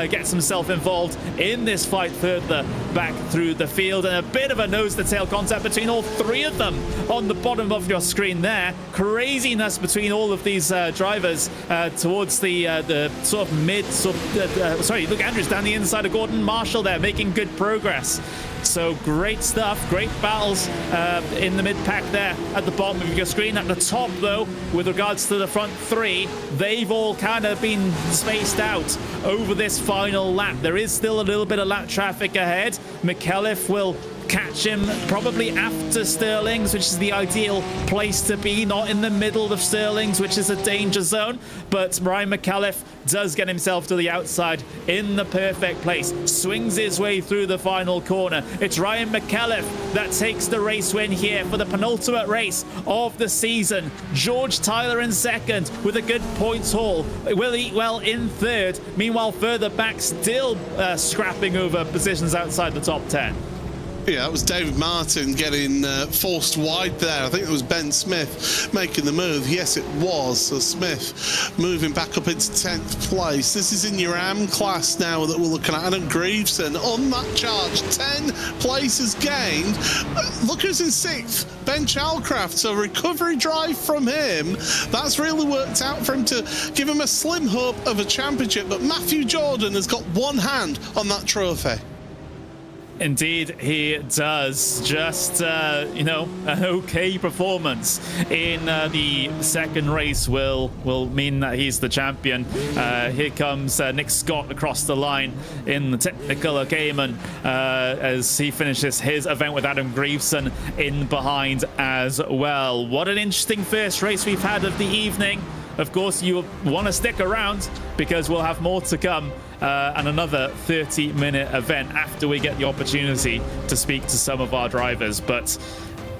gets himself involved in this fight further back through the field, and a bit of a nose-to-tail contact between all three of them on the bottom of your screen there. Craziness between all of these drivers towards the sort of mid Luke Andrews down the inside of Gordon Marshall there, making good progress. So great stuff, great battles in the mid-pack there at the bottom of your screen. At the top, though, with regards to the front three, they've all kind of been spaced out over this final lap. There is still a little bit of lap traffic ahead. McAuliffe will catch him probably after Sterling's, which is the ideal place to be, not in the middle of Sterling's, which is a danger zone. But Ryan McAuliffe does get himself to the outside in the perfect place, swings his way through the final corner. It's Ryan McAuliffe that takes the race win here for the penultimate race of the season. George Tyler in second with a good points haul. Will Eatwell in third. Meanwhile, further back, still scrapping over positions outside the top 10. Yeah, that was David Martin getting forced wide there. I think it was Ben Smith making the move. Yes, it was. So Smith moving back up into 10th place. This is in your AM class now that we're looking at. Adam Greaveson on that charge. 10 places gained. Look who's in 6th. Ben Chalcraft. So recovery drive from him. That's really worked out for him to give him a slim hope of a championship. But Matthew Jordan has got one hand on that trophy. Indeed, he does. Just, an okay performance in the second race will mean that he's the champion. Here comes Nick Scott across the line in the technical Cayman as he finishes his event with Adam Greaveson in behind as well. What an interesting first race we've had of the evening. Of course, you want to stick around because we'll have more to come and another 30-minute event after we get the opportunity to speak to some of our drivers. But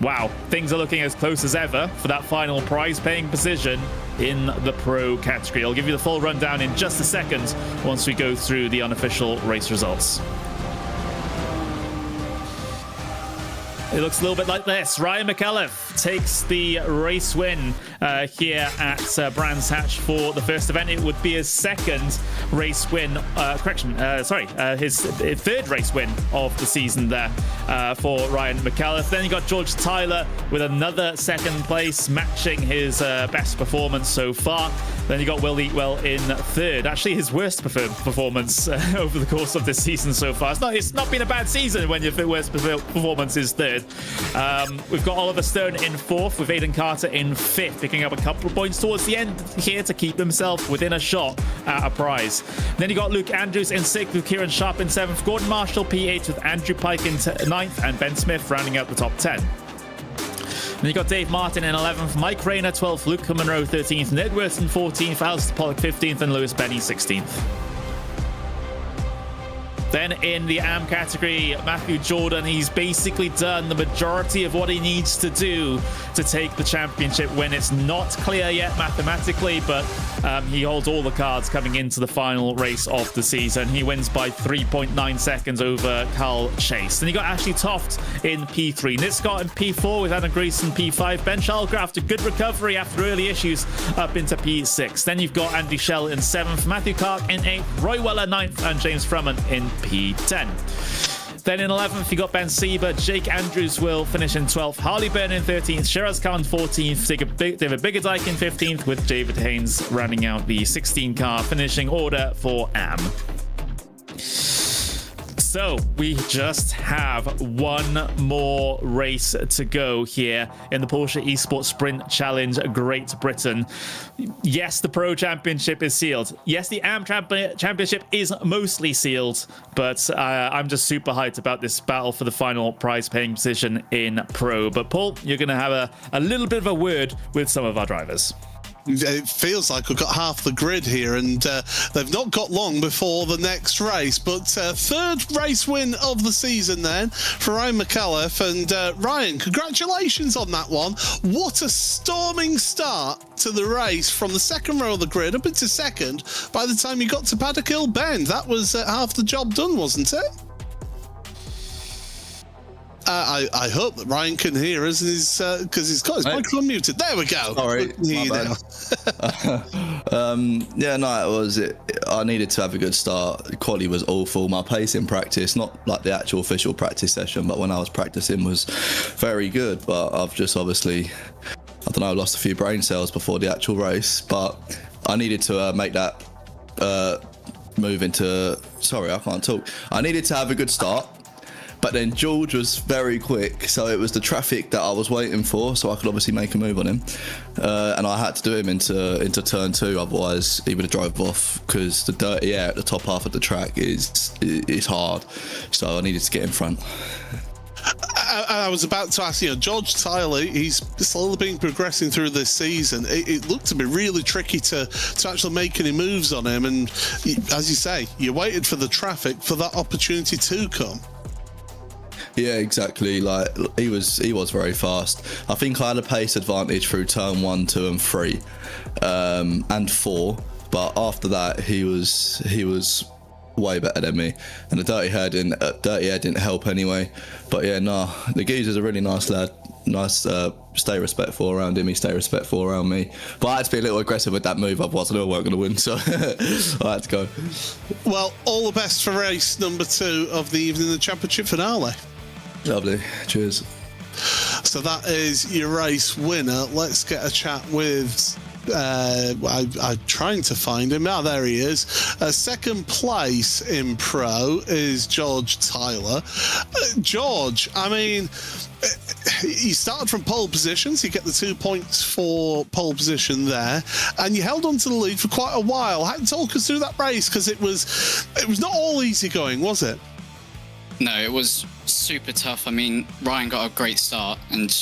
wow, things are looking as close as ever for that final prize-paying position in the pro category. I'll give you the full rundown in just a second once we go through the unofficial race results. It looks a little bit like this. Ryan McAuliffe takes the race win here at Brands Hatch for the first event. It would be his second race win, his third race win of the season there for Ryan McAuliffe. Then you got George Tyler with another second place, matching his best performance so far. Then you got Will Eatwell in third. Actually, his worst performance over the course of this season so far. It's not been a bad season when your worst performance is third. We've got Oliver Stone in fourth, with Aidan Carter in fifth, picking up a couple of points towards the end here to keep himself within a shot at a prize. Then you got Luke Andrews in sixth, with Kieran Sharp in seventh, Gordon Marshall P8 with Andrew Pike in ninth, and Ben Smith rounding out the top 10. Then you got Dave Martin in 11th, Mike Rayner 12th, Luke Monroe 13th, Ned Worthington 14th, Alistair Pollock 15th, and Lewis Benny 16th. Then in the AM category, Matthew Jordan, he's basically done the majority of what he needs to do to take the championship win. It's not clear yet mathematically, but he holds all the cards coming into the final race of the season. He wins by 3.9 seconds over Carl Chase. Then you got Ashley Toft in P3, Nick Scott in P4 with Adam Greason P5, Ben Shalcraft, a good recovery after early issues, up into P6. Then you've got Andy Shell in 7th, Matthew Clark in 8th, Roy Weller 9th, and James Fruman in P10. Then in 11th, you got Ben Sieber. Jake Andrews will finish in 12th. Harley Byrne in 13th. Shiraz Khan 14th. David Biggerdike in 15th, with David Haynes rounding out the 16-car finishing order for AM. So we just have one more race to go here in the Porsche Esports Sprint Challenge Great Britain. Yes, the Pro Championship is sealed. Yes, the AM Championship is mostly sealed, but I'm just super hyped about this battle for the final prize-paying position in Pro. But Paul, you're going to have a little bit of a word with some of our drivers. It feels like we've got half the grid here, and they've not got long before the next race. But third race win of the season then for Ryan McAuliffe. And Ryan, congratulations on that one. What a storming start to the race from the second row of the grid up into second. By the time you got to Paddock Hill Bend, that was half the job done, wasn't it? I hope that Ryan can hear us, because he's got his microphone muted. There we go. Sorry, yeah, no, it was. I needed to have a good start. The quality was awful. My pace in practice, not like the actual official practice session, but when I was practicing, was very good. But I've just obviously, I don't know, lost a few brain cells before the actual race. But I needed to make that move into. Sorry, I can't talk. I needed to have a good start. But then George was very quick, so it was the traffic that I was waiting for, so I could obviously make a move on him. And I had to do him into turn 2, otherwise he would have drove off, because the dirty air at the top half of the track is hard. So I needed to get in front. I was about to ask, George Tyler, he's slowly been progressing through this season. It looked to be really tricky to actually make any moves on him. And as you say, you waited for the traffic for that opportunity to come. Yeah, exactly. Like he was very fast. I think I had a pace advantage through turn 1, 2, and 3, and 4. But after that, he was way better than me. And the dirty hair didn't help anyway. But yeah, the geezer's a really nice lad. Nice, stay respectful around him. He stay respectful around me. But I had to be a little aggressive with that move. Otherwise, I knew I weren't going to win. So I had to go. Well, all the best for race number 2 of the evening, the championship finale. Lovely. Cheers. So that is your race winner. Let's get a chat with I'm trying to find him. There he is. Second place in Pro is George Tyler. George, I mean, you started from pole position, so you get the 2 points for pole position there, and you held on to the lead for quite a while. Talk us through that race, because it was not all easy going, was it? No, it was super tough. I mean, Ryan got a great start, and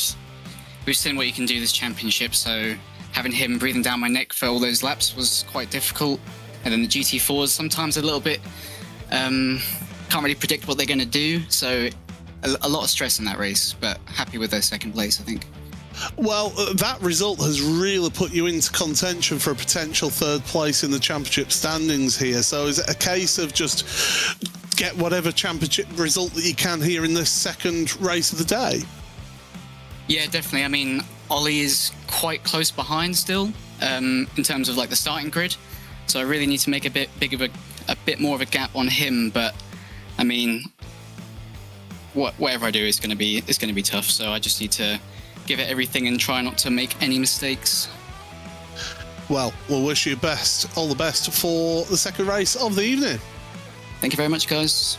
we've seen what you can do this championship, so having him breathing down my neck for all those laps was quite difficult. And then the GT4s sometimes a little bit, can't really predict what they're going to do, so a lot of stress in that race, but happy with their second place, I think. Well, that result has really put you into contention for a potential third place in the championship standings here. So is it a case of just get whatever championship result that you can here in this second race of the day? Yeah, definitely. I mean, Ollie is quite close behind still in terms of like the starting grid, so I really need to make a bit more of a gap on him. But I mean, whatever I do is going to be tough. So I just need to give it everything and try not to make any mistakes. Well, we'll wish you all the best for the second race of the evening. Thank you very much, guys.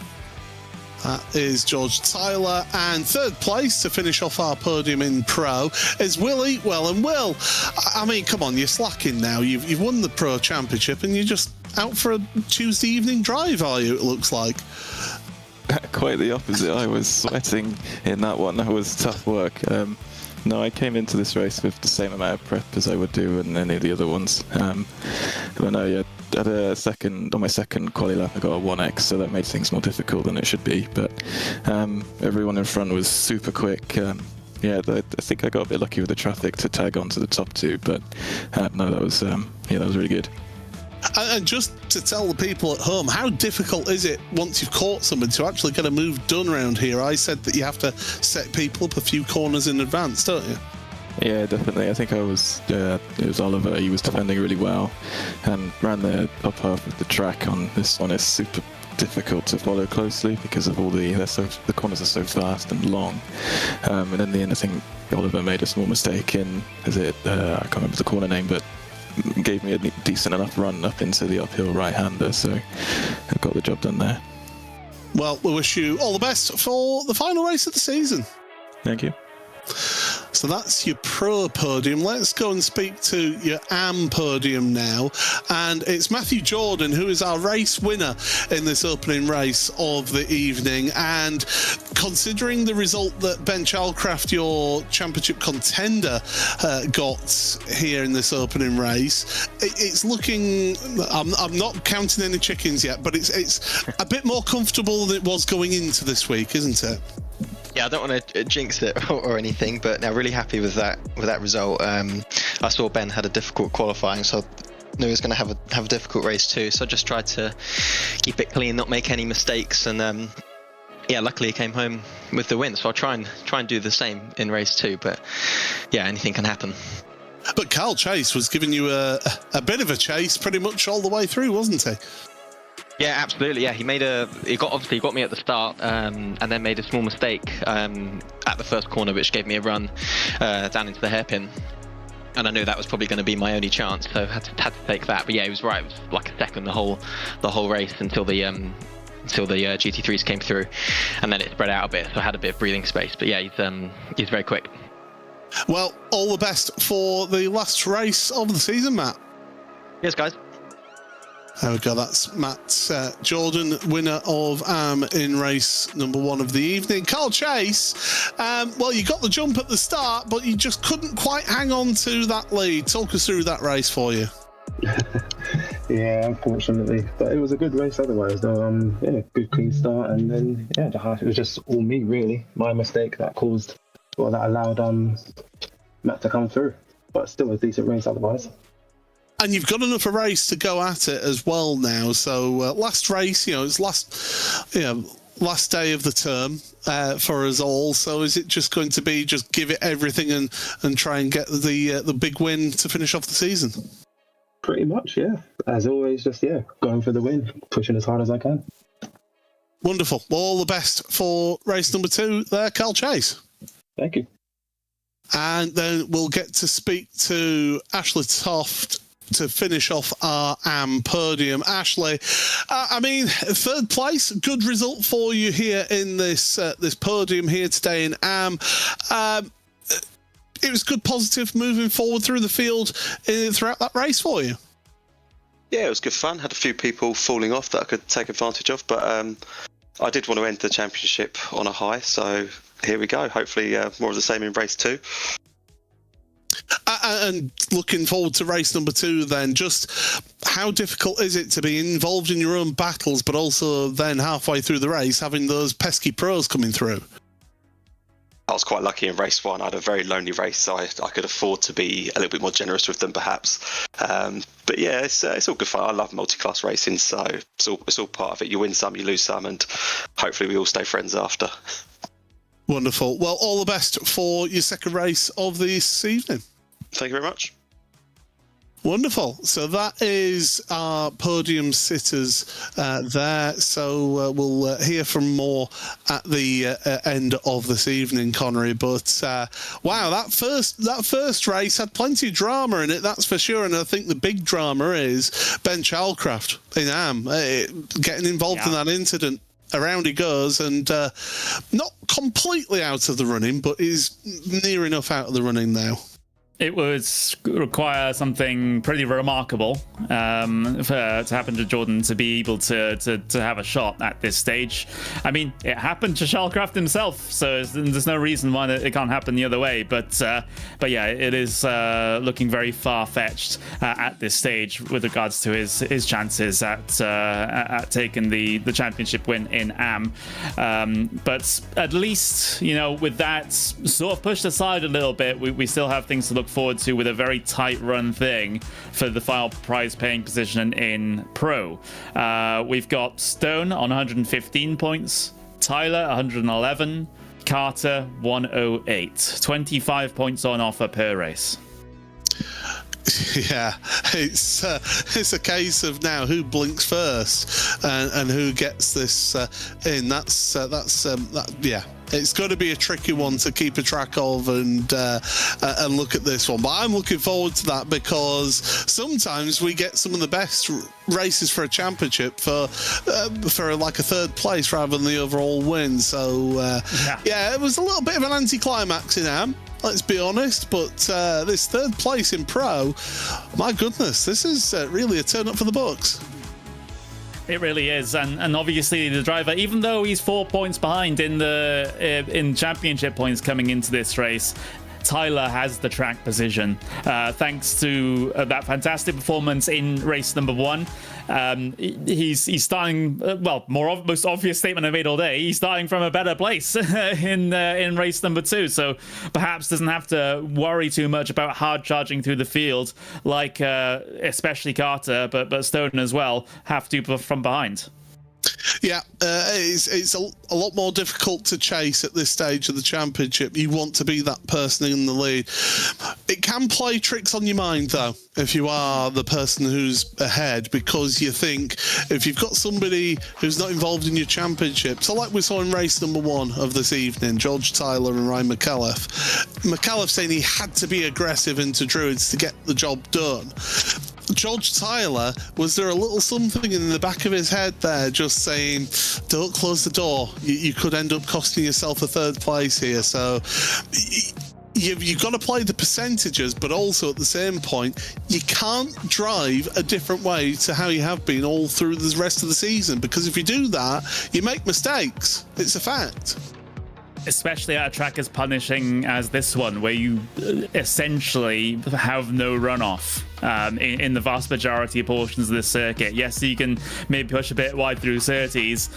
That is George Tyler, and third place to finish off our podium in Pro is Willie Will. I mean, come on, you're slacking now. You've won the Pro Championship and you're just out for a Tuesday evening drive, are you, it looks like? Quite the opposite. I was sweating in that one. That was tough work. No, I came into this race with the same amount of prep as I would do in any of the other ones. But no, yeah, on my second quali lap, I got a 1x, so that made things more difficult than it should be. But everyone in front was super quick. I think I got a bit lucky with the traffic to tag on to the top two. But no, that was really good. And just to tell the people at home, how difficult is it once you've caught someone to actually get a move done around here? I said that you have to set people up a few corners in advance, don't you? Yeah, definitely. I think it was Oliver. He was defending really well and ran the up half of the track on this one. Is super difficult to follow closely because of all the corners are so fast and long. And in the end, I think Oliver made a small mistake in, I can't remember the corner name, but gave me a decent enough run up into the uphill right-hander, so I got the job done there. Well, we wish you all the best for the final race of the season. Thank you. So that's your Pro podium. Let's go and speak to your AM podium now. And it's Matthew Jordan, who is our race winner in this opening race of the evening. And considering the result that Ben Chalcraft, your championship contender, got here in this opening race, it's looking, I'm not counting any chickens yet, but it's a bit more comfortable than it was going into this week, isn't it? Yeah, I don't want to jinx it or anything, but now really happy with that result. I saw Ben had a difficult qualifying, so I knew he was going to have a difficult race too. So I just tried to keep it clean, not make any mistakes, and luckily he came home with the win. So I'll try and do the same in race 2. But yeah, anything can happen. But Carl Chase was giving you a bit of a chase pretty much all the way through, wasn't he? Yeah, absolutely. Yeah, he got me at the start, and then made a small mistake at the first corner, which gave me a run down into the hairpin. And I knew that was probably going to be my only chance, so had to take that. But yeah, he was right. It was like a second the whole race until the GT3s came through, and then it spread out a bit. So I had a bit of breathing space. But yeah, he's very quick. Well, all the best for the last race of the season, Matt. Yes, guys. There we go, that's Matt Jordan, winner of in race number 1 of the evening. Carl Chase, well, you got the jump at the start, but you just couldn't quite hang on to that lead. Talk us through that race for you. Yeah, unfortunately. But it was a good race otherwise, though. Good clean start, and then, it was just all me, really. My mistake that allowed Matt to come through. But still a decent race otherwise. And you've got enough a race to go at it as well now. So last race, it's last day of the term for us all. So is it just going to be just give it everything and try and get the big win to finish off the season? Pretty much, yeah. As always, just going for the win, pushing as hard as I can. Wonderful. Well, all the best for race number 2 there, Carl Chase. Thank you. And then we'll get to speak to Ashley Toft to finish off our AM podium. Ashley, I mean, third place, good result for you here in this podium here today in AM. It was good, positive moving forward through the field throughout that race for you. Yeah, it was good fun. Had a few people falling off that I could take advantage of, but I did want to end the championship on a high, so here we go. Hopefully more of the same in race 2. And looking forward to race number 2 then, just how difficult is it to be involved in your own battles, but also then halfway through the race having those pesky pros coming through? I was quite lucky in race 1. I had a very lonely race, so I could afford to be a little bit more generous with them perhaps. But yeah, it's all good fun. I love multi-class racing, so it's all part of it. You win some, you lose some, and hopefully we all stay friends after. Wonderful. Well, all the best for your second race of this evening. Thank you very much. Wonderful. So that is our podium sitters there. So we'll hear from more at the end of this evening, Connery. But wow, that first race had plenty of drama in it, that's for sure. And I think the big drama is Ben Chalcraft in Am getting involved in that incident. Around he goes, and not completely out of the running, but is near enough out of the running now. It would require something pretty remarkable to happen to Jordan to be able to have a shot at this stage. I mean, it happened to Chalcraft himself, so there's no reason why it can't happen the other way. But yeah, it is looking very far-fetched at this stage with regards to his chances at taking the championship win in Am. But at least, you know, with that sort of pushed aside a little bit, we still have things to look forward to with a very tight run thing for the final prize paying position in Pro. We've got Stone on 115 points, Tyler 111, Carter 108. 25 points on offer per race. Yeah, it's a case of now who blinks first and who gets this in. Yeah. It's going to be a tricky one to keep a track of and look at this one. But I'm looking forward to that because sometimes we get some of the best races for a championship for like a third place rather than the overall win. So, yeah, it was a little bit of an anticlimax in Am. Let's be honest, but this third place in Pro, my goodness, this is really a turn up for the books. It really is, and obviously the driver, even though he's 4 points behind in championship points coming into this race, Tyler has the track position thanks to that fantastic performance in race number 1. He's starting most obvious statement I made all day. He's starting from a better place in race number 2, so perhaps doesn't have to worry too much about hard charging through the field like especially Carter, but Stone as well have to from behind. Yeah, it's a lot more difficult to chase at this stage of the championship. You want to be that person in the lead. It can play tricks on your mind, though, if you are the person who's ahead, because you think if you've got somebody who's not involved in your championship, so like we saw in race number 1 of this evening, George Tyler and Ryan McAuliffe saying he had to be aggressive into Druids to get the job done. George Tyler, was there a little something in the back of his head there just saying, don't close the door, you could end up costing yourself a third place here? So you've got to play the percentages, but also at the same point, you can't drive a different way to how you have been all through the rest of the season, because if you do that, you make mistakes. It's a fact. Especially at a track as punishing as this one, where you essentially have no runoff in the vast majority of portions of this circuit. Yes, you can maybe push a bit wide through 30s.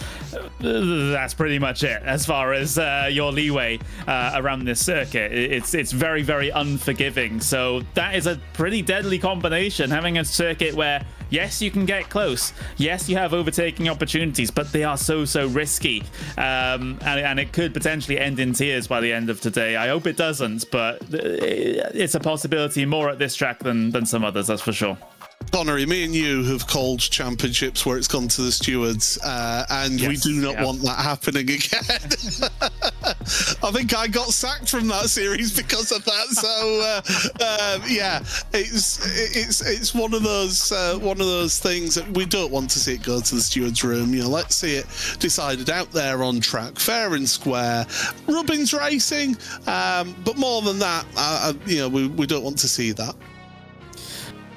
That's pretty much it as far as your leeway around this circuit. It's very, very unforgiving. So that is a pretty deadly combination, having a circuit where yes, you can get close. Yes, you have overtaking opportunities, but they are so risky. And it could potentially end in tears by the end of today. I hope it doesn't, but it's a possibility more at this track than some others, that's for sure. Connery, me and you have called championships where it's gone to the stewards, and we do not want that happening again. I think I got sacked from that series because of that. So yeah, it's one of those things that we don't want to see it go to the stewards' room. You know, let's see it decided out there on track, fair and square. Rubbings racing, but more than that, we don't want to see that.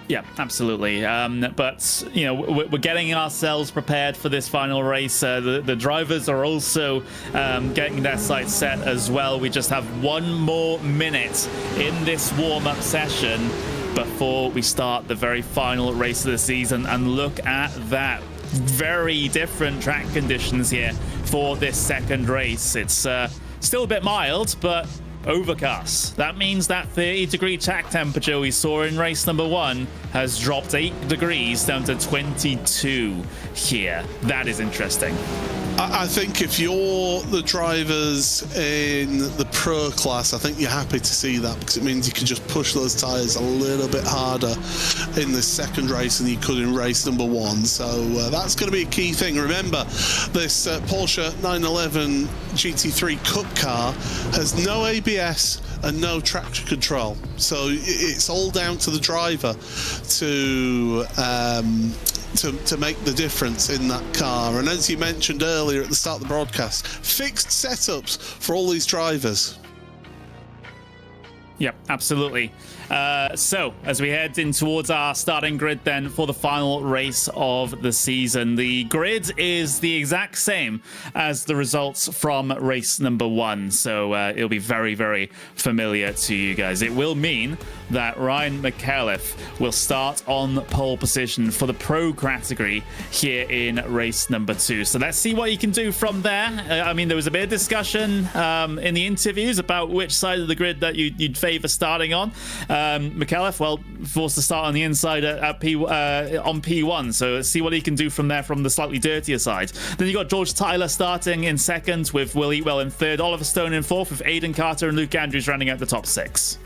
Yeah, absolutely. But, you know, we're getting ourselves prepared for this final race. The drivers are also getting their sights set as well. We just have 1 more minute in this warm-up session before we start the very final race of the season. And look at that. Very different track conditions here for this second race. It's still a bit mild, but overcast. That means that 30-degree track temperature we saw in race number 1 has dropped 8 degrees down to 22 here. That is interesting. I think if you're the drivers in the pro class, I think you're happy to see that, because it means you can just push those tyres a little bit harder in the second race than you could in race number 1. So that's going to be a key thing. Remember, this Porsche 911 GT3 Cup car has no ABS and no traction control, so it's all down to the driver to make the difference in that car. And as you mentioned earlier at the start of the broadcast, fixed setups for all these drivers. Yep, absolutely. So, as we head in towards our starting grid then for the final race of the season, the grid is the exact same as the results from race number 1. So, it'll be very, very familiar to you guys. It will mean that Ryan McAuliffe will start on pole position for the pro category here in race number 2. So, let's see what he can do from there. I mean, there was a bit of discussion in the interviews about which side of the grid that you'd favour starting on. McAuliffe, well, forced to start on the inside on P1, so let's see what he can do from there from the slightly dirtier side. Then you got George Tyler starting in second, with Will Eatwell in third, Oliver Stone in fourth, with Aidan Carter and Luke Andrews rounding out the top 6.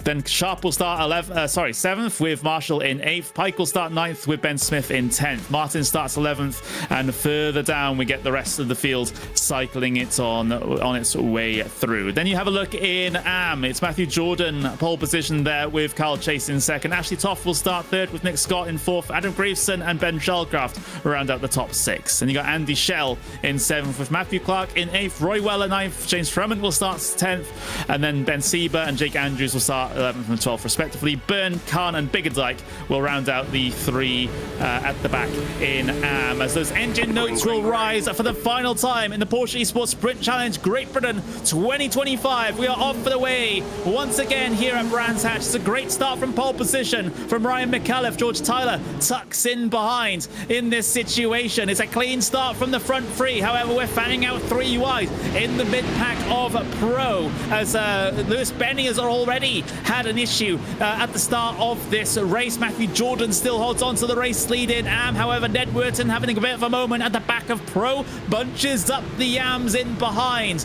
Then Sharp will start 7th with Marshall in 8th. Pike will start 9th with Ben Smith in 10th. Martin starts 11th, and further down we get the rest of the field cycling it on its way through. Then you have a look in AM. It's Matthew Jordan pole position there with Carl Chase in second. Ashley Toff will start third with Nick Scott in fourth. Adam Graveson and Ben Shellcraft round out the top 6. And you got Andy Schell in 7th with Matthew Clark in 8th. Roy Weller 9th. James Fremont will start 10th, and then Ben Sieber and Jake Andrews will start 11th and 12th respectively. Byrne, Khan and Biggerdike will round out the 3 at the back in AM, as those engine notes will rise for the final time in the Porsche Esports Sprint Challenge Great Britain 2025. We are off for the way once again here at Brands Hatch. It's a great start from pole position from Ryan McAuliffe. George Tyler tucks in behind in this situation. It's a clean start from the front 3. However, we're fanning out 3 wide in the mid-pack of Pro, as Lewis Benny has already had an issue at the start of this race. Matthew Jordan still holds on to the race lead in AM. However, Ned Worton having a bit of a moment at the back of Pro, bunches up the Yams in behind,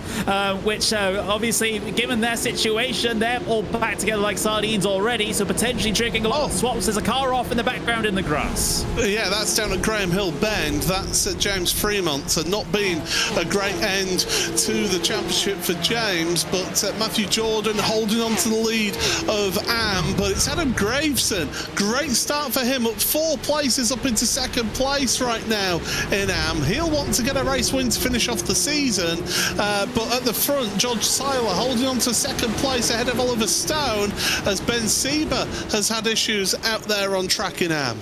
which obviously, given their situation, they're all packed together like sardines already, so potentially triggering a lot of swaps. There's a car off in the background in the grass. Yeah, that's down at Graham Hill Bend. That's James Fremont. So not been a great end to the championship for James, but Matthew Jordan holding on to the lead of AM, but it's Adam Graveson. Great start for him, up 4 places up into second place right now in AM. He'll want to get a race win to finish off the season, but at the front, George Tyler holding on to second place ahead of Oliver Stone, as Ben Sieber has had issues out there on track in AM.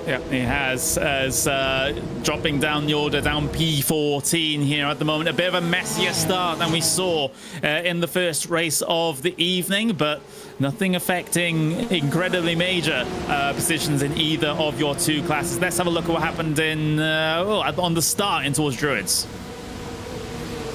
Yeah, he has, as dropping down the order, down P14 here at the moment. A bit of a messier start than we saw in the first race of the evening, but nothing affecting incredibly major positions in either of your 2 classes. Let's have a look at what happened on the start in towards Druids.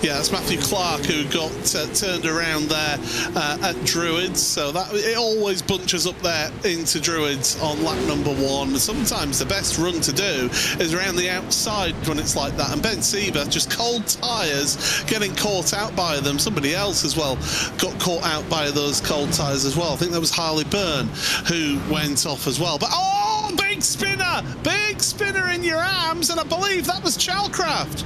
Yeah, that's Matthew Clark who got turned around there at Druids. So that it always bunches up there into Druids on lap number 1. Sometimes the best run to do is around the outside when it's like that. And Ben Sieber, just cold tyres, getting caught out by them. Somebody else as well got caught out by those cold tyres as well. I think that was Harley Byrne who went off as well. But big spinner in your arms, and I believe that was Chalcraft.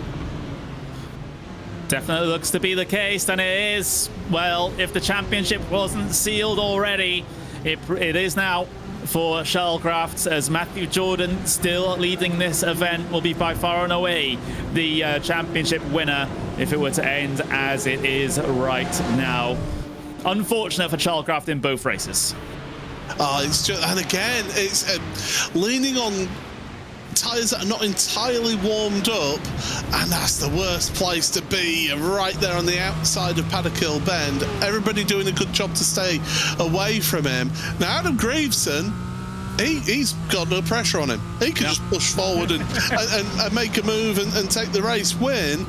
Definitely looks to be the case, and it is. Well, if the championship wasn't sealed already, it is now for Shellcraft, as Matthew Jordan, still leading this event, will be by far and away the championship winner if it were to end as it is right now. Unfortunate for Shellcraft in both races. It's just, and again, it's leaning on tyres that are not entirely warmed up, and that's the worst place to be, right there on the outside of Paddock Hill Bend. Everybody doing a good job to stay away from him. Now Adam Graveson he's got no pressure on him. He can just push forward and make a move and take the race win.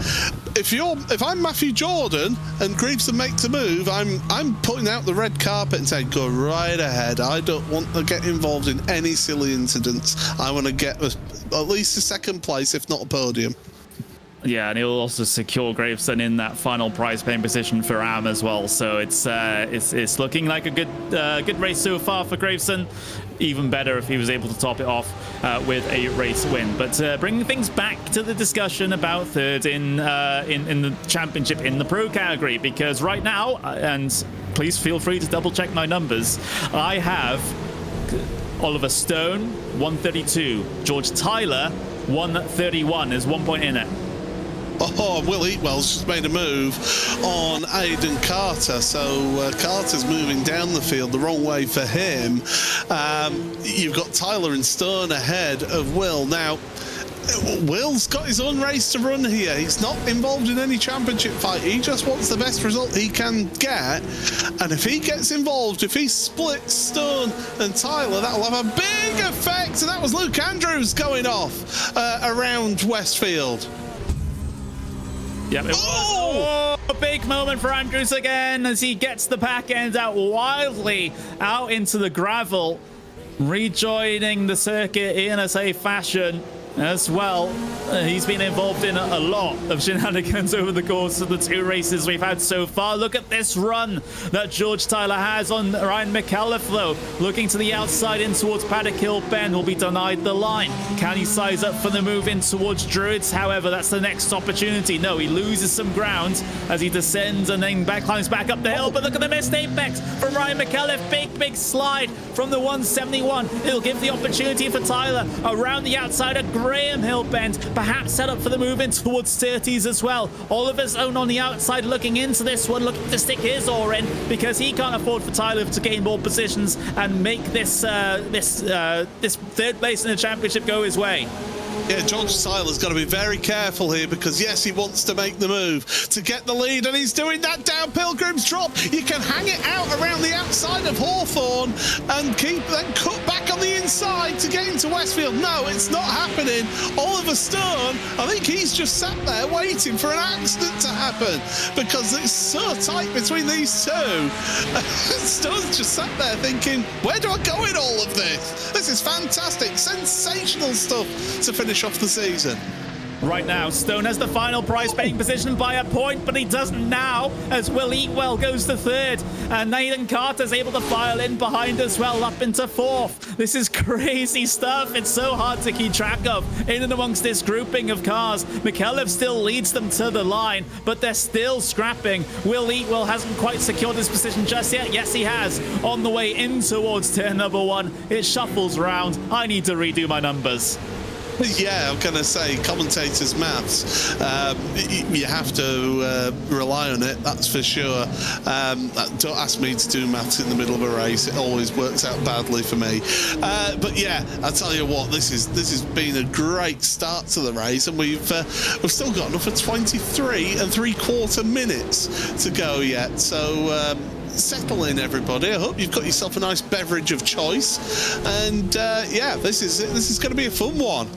If I'm Matthew Jordan and Greaveson make the move, I'm putting out the red carpet and saying, go right ahead. I don't want to get involved in any silly incidents. I want to get at least a second place, if not a podium. Yeah, and he'll also secure Greaveson in that final prize-paying position for Am as well. So it's looking like a good race so far for Greaveson. Even better if he was able to top it off with a race win. But bringing things back to the discussion about third in the championship in the pro category, because right now, and please feel free to double-check my numbers, I have Oliver Stone 132, George Tyler 131. There's 1 point in it. Oh, Will Eatwell's just made a move on Aidan Carter, so Carter's moving down the field the wrong way for him. You've got Tyler and Stone ahead of Will. Now, Will's got his own race to run here. He's not involved in any championship fight. He just wants the best result he can get. And if he gets involved, if he splits Stone and Tyler, that'll have a big effect. And that was Luke Andrews going off around Westfield. Yep, it was a big moment for Andrews again as he gets the back end out wildly out into the gravel, rejoining the circuit in a safe fashion as well. He's been involved in a lot of shenanigans over the course of the 2 races we've had so far. Look at this run that George Tyler has on Ryan McAuliffe, though. Looking to the outside in towards Paddock Hill Bend, will be denied the line. Can he size up for the move in towards Druids? However, that's the next opportunity. No, he loses some ground as he descends and then climbs back up the hill. But look at the missed apex from Ryan McAuliffe. Big slide from the 171. It'll give the opportunity for Tyler around the outside of Graham Hill Bend, perhaps set up for the move in towards 30s as well. Oliver's own on the outside looking into this one, looking to stick his oar in because he can't afford for Tyler to gain more positions and make this third place in the championship go his way. Yeah, George Tyler's got to be very careful here because, yes, he wants to make the move to get the lead, and he's doing that down Pilgrim's Drop. You can hang it out around the outside of Hawthorne and then cut back on the inside to get into Westfield. No, it's not happening. Oliver Stone, I think he's just sat there waiting for an accident to happen because it's so tight between these two. Stone's just sat there thinking, where do I go in all of this? This is fantastic, sensational stuff to finish off the season. Right now, Stone has the final prize-paying position by a point, but he doesn't now as Will Eatwell goes to third. And Nathan Carter's able to file in behind as well, up into fourth. This is crazy stuff. It's so hard to keep track of in and amongst this grouping of cars. McAuliffe still leads them to the line, but they're still scrapping. Will Eatwell hasn't quite secured his position just yet. Yes, he has. On the way in towards turn number 1. It shuffles round. I need to redo my numbers. Yeah, I'm going to say commentators' maths. You have to rely on it, that's for sure. Don't ask me to do maths in the middle of a race. It always works out badly for me. But yeah, I tell you what, this has been a great start to the race, and we've still got another 23 3/4 minutes to go yet. So settle in, everybody. I hope you've got yourself a nice beverage of choice, and yeah, this is going to be a fun one.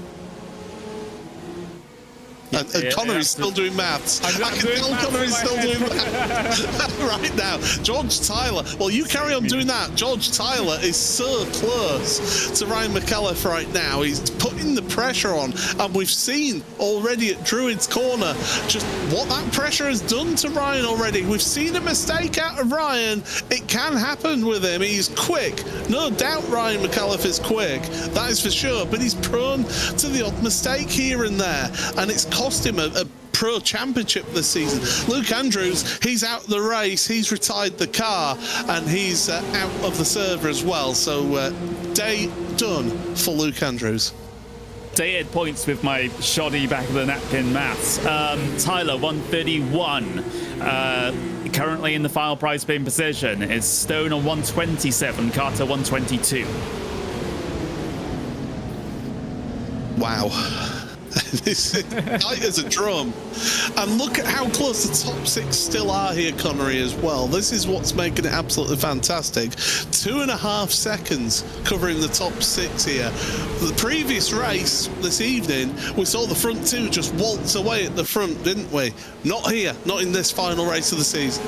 And Connery's still doing maths. I can tell Connery's still doing maths right now. George Tyler. Well, you carry on doing that. George Tyler is so close to Ryan McAuliffe right now. He's putting the pressure on, and we've seen already at Druid's Corner just what that pressure has done to Ryan already. We've seen a mistake out of Ryan. It can happen with him. He's quick. No doubt Ryan McAuliffe is quick. That is for sure. But he's prone to the odd mistake here and there, and it's cost him a pro championship this season. Luke Andrews, he's out the race, he's retired the car, and he's out of the server as well. So day done for Luke Andrews. Dated points with my shoddy back of the napkin maths. Tyler 131. Currently in the final prize paying position is Stone on 127, Carter 122. Wow. This is tight as a drum. And look at how close the top 6 still are here, Connery, as well. This is what's making it absolutely fantastic. 2.5 seconds covering the top 6 here. The previous race this evening, we saw the front 2 just waltz away at the front, didn't we? Not here, not in this final race of the season.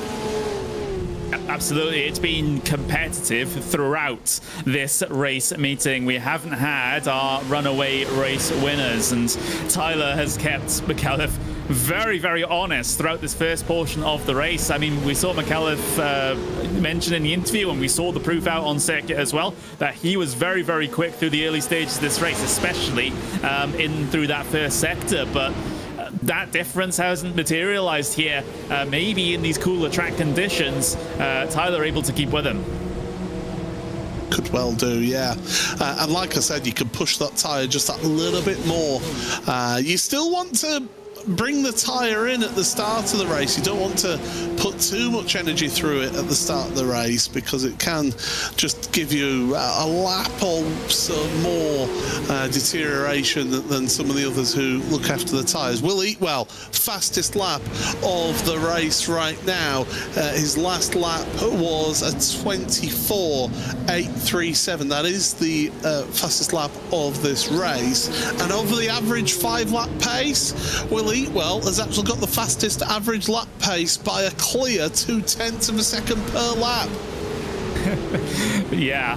Absolutely, it's been competitive throughout this race meeting. We haven't had our runaway race winners, and Tyler has kept McAuliffe very, very honest throughout this first portion of the race. I mean, we saw McAuliffe mention in the interview, and we saw the proof out on circuit as well, that he was very, very quick through the early stages of this race, especially in through that first sector. But that difference hasn't materialized here. Maybe in these cooler track conditions, Tyler able to keep with him. Could well do, yeah. And like I said, you can push that tyre just that little bit more. You still want to bring the tyre in at the start of the race. You don't want to put too much energy through it at the start of the race, because it can just give you a lap or some more deterioration than some of the others who look after the tyres. Will Eatwell, fastest lap of the race right now. His last lap was a 24.837. That is the fastest lap of this race. And over the average 5-lap pace, Will Eatwell has actually got the fastest average lap pace by a clear 0.2 of a second per lap. Yeah,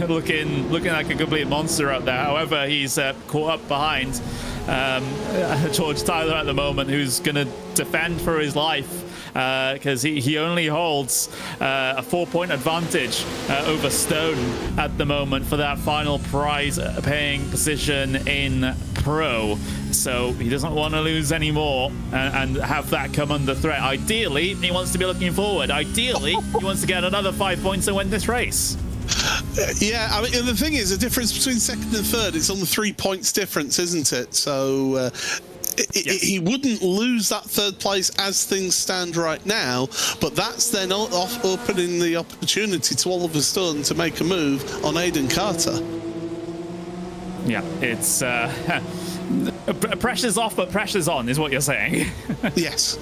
looking like a complete monster out there. However, he's caught up behind George Tyler at the moment, who's going to defend for his life, because he only holds a 4-point advantage over Stone at the moment for that final prize paying position in Pro. So he doesn't want to lose any more and have that come under threat. Ideally, he wants to be looking forward. Ideally, he wants to get another 5 points and win this race. Yeah, I mean, the thing is, the difference between second and third, it's only 3 points difference, isn't it? So yes. He wouldn't lose that third place as things stand right now, but that's then opening the opportunity to Oliver Stone to make a move on Aiden Carter. Yeah, it's pressure's off, but pressure's on, is what you're saying. Yes.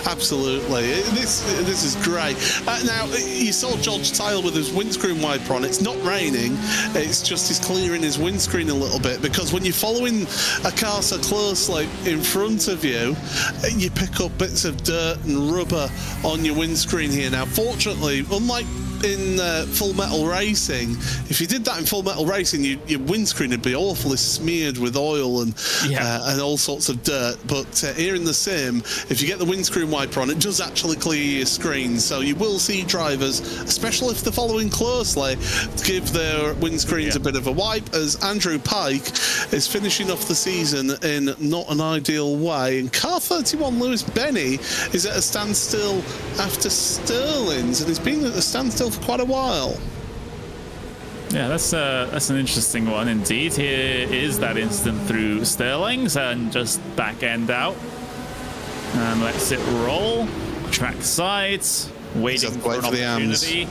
Absolutely. This is great. Now, you saw George Tyler with his windscreen wiper on. It's not raining. It's just he's clearing his windscreen a little bit, because when you're following a car so closely in front of you, you pick up bits of dirt and rubber on your windscreen here. Now, fortunately, unlike in Full Metal Racing, if you did that in Full Metal Racing, your windscreen would be awfully smeared with oil and all sorts of dirt. But here in the sim, if you get the windscreen wiper on, it does actually clear your screen. So you will see drivers, especially if they're following closely, give their windscreens a bit of a wipe, as Andrew Pike is finishing off the season in not an ideal way. And car 31 Lewis Benny is at a standstill after Sterling's, and he's been at a standstill for quite a while. Yeah, that's an interesting one indeed. Here is that incident through Sterling's and just back end out. And lets it roll. Track sides, waiting for an opportunity.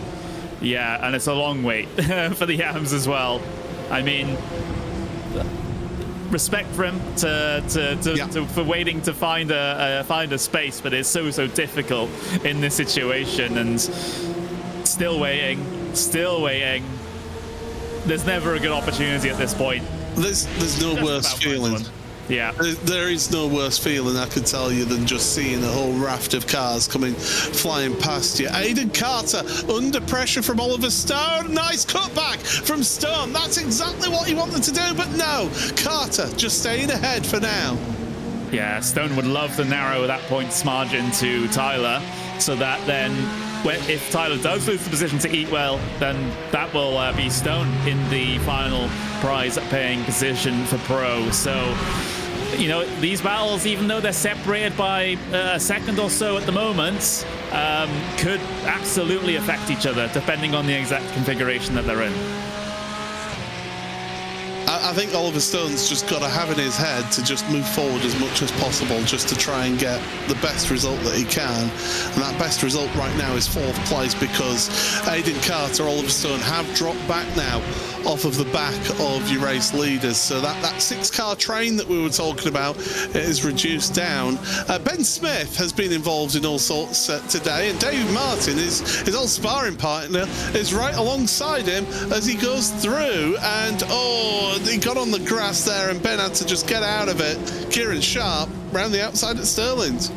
Yeah, and it's a long wait for the AMs as well. I mean, respect for him for waiting to find a space, but it's so difficult in this situation, and still waiting. There's never a good opportunity at this point. There's no worse feeling. Yeah. There is no worse feeling, I can tell you, than just seeing a whole raft of cars flying past you. Aiden Carter under pressure from Oliver Stone. Nice cutback from Stone. That's exactly what he wanted to do, but no. Carter just staying ahead for now. Yeah, Stone would love to narrow that points margin to Tyler, so that then if Tyler does lose the position to Eatwell, then that will be Stone in the final prize-paying position for Pro. So, you know, these battles, even though they're separated by a second or so at the moment, could absolutely affect each other, depending on the exact configuration that they're in. I think Oliver Stone's just got to have in his head to just move forward as much as possible, just to try and get the best result that he can. And that best result right now is 4th place, because Aidan Carter, Oliver Stone have dropped back now off of the back of your race leaders. So that 6-car train that we were talking about is reduced down. Ben Smith has been involved in all sorts today, and David Martin, his old sparring partner, is right alongside him as he goes through, and he got on the grass there and Ben had to just get out of it. Kieran Sharp round the outside at Sterling's.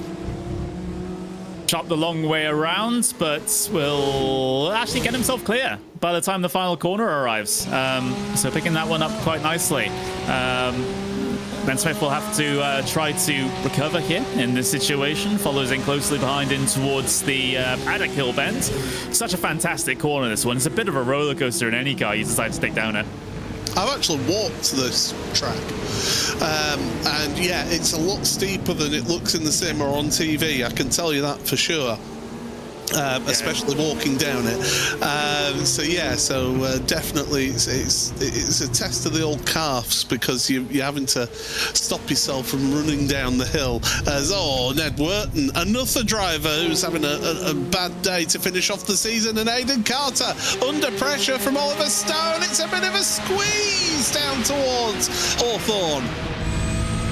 Chopped the long way around, but will actually get himself clear by the time the final corner arrives. So picking that one up quite nicely. Ben Smith will have to try to recover here in this situation. Follows in closely behind in towards the Paddock Hill bend. Such a fantastic corner, this one. It's a bit of a roller coaster in any car you decide to take down it. I've actually walked this track, and yeah, it's a lot steeper than it looks in the sim or on TV. I can tell you that for sure. Especially walking down it. So definitely it's a test of the old calves, because you're having to stop yourself from running down the hill. As Ned Wharton, another driver who's having a bad day to finish off the season, and Aidan Carter under pressure from Oliver Stone. It's a bit of a squeeze down towards Hawthorne.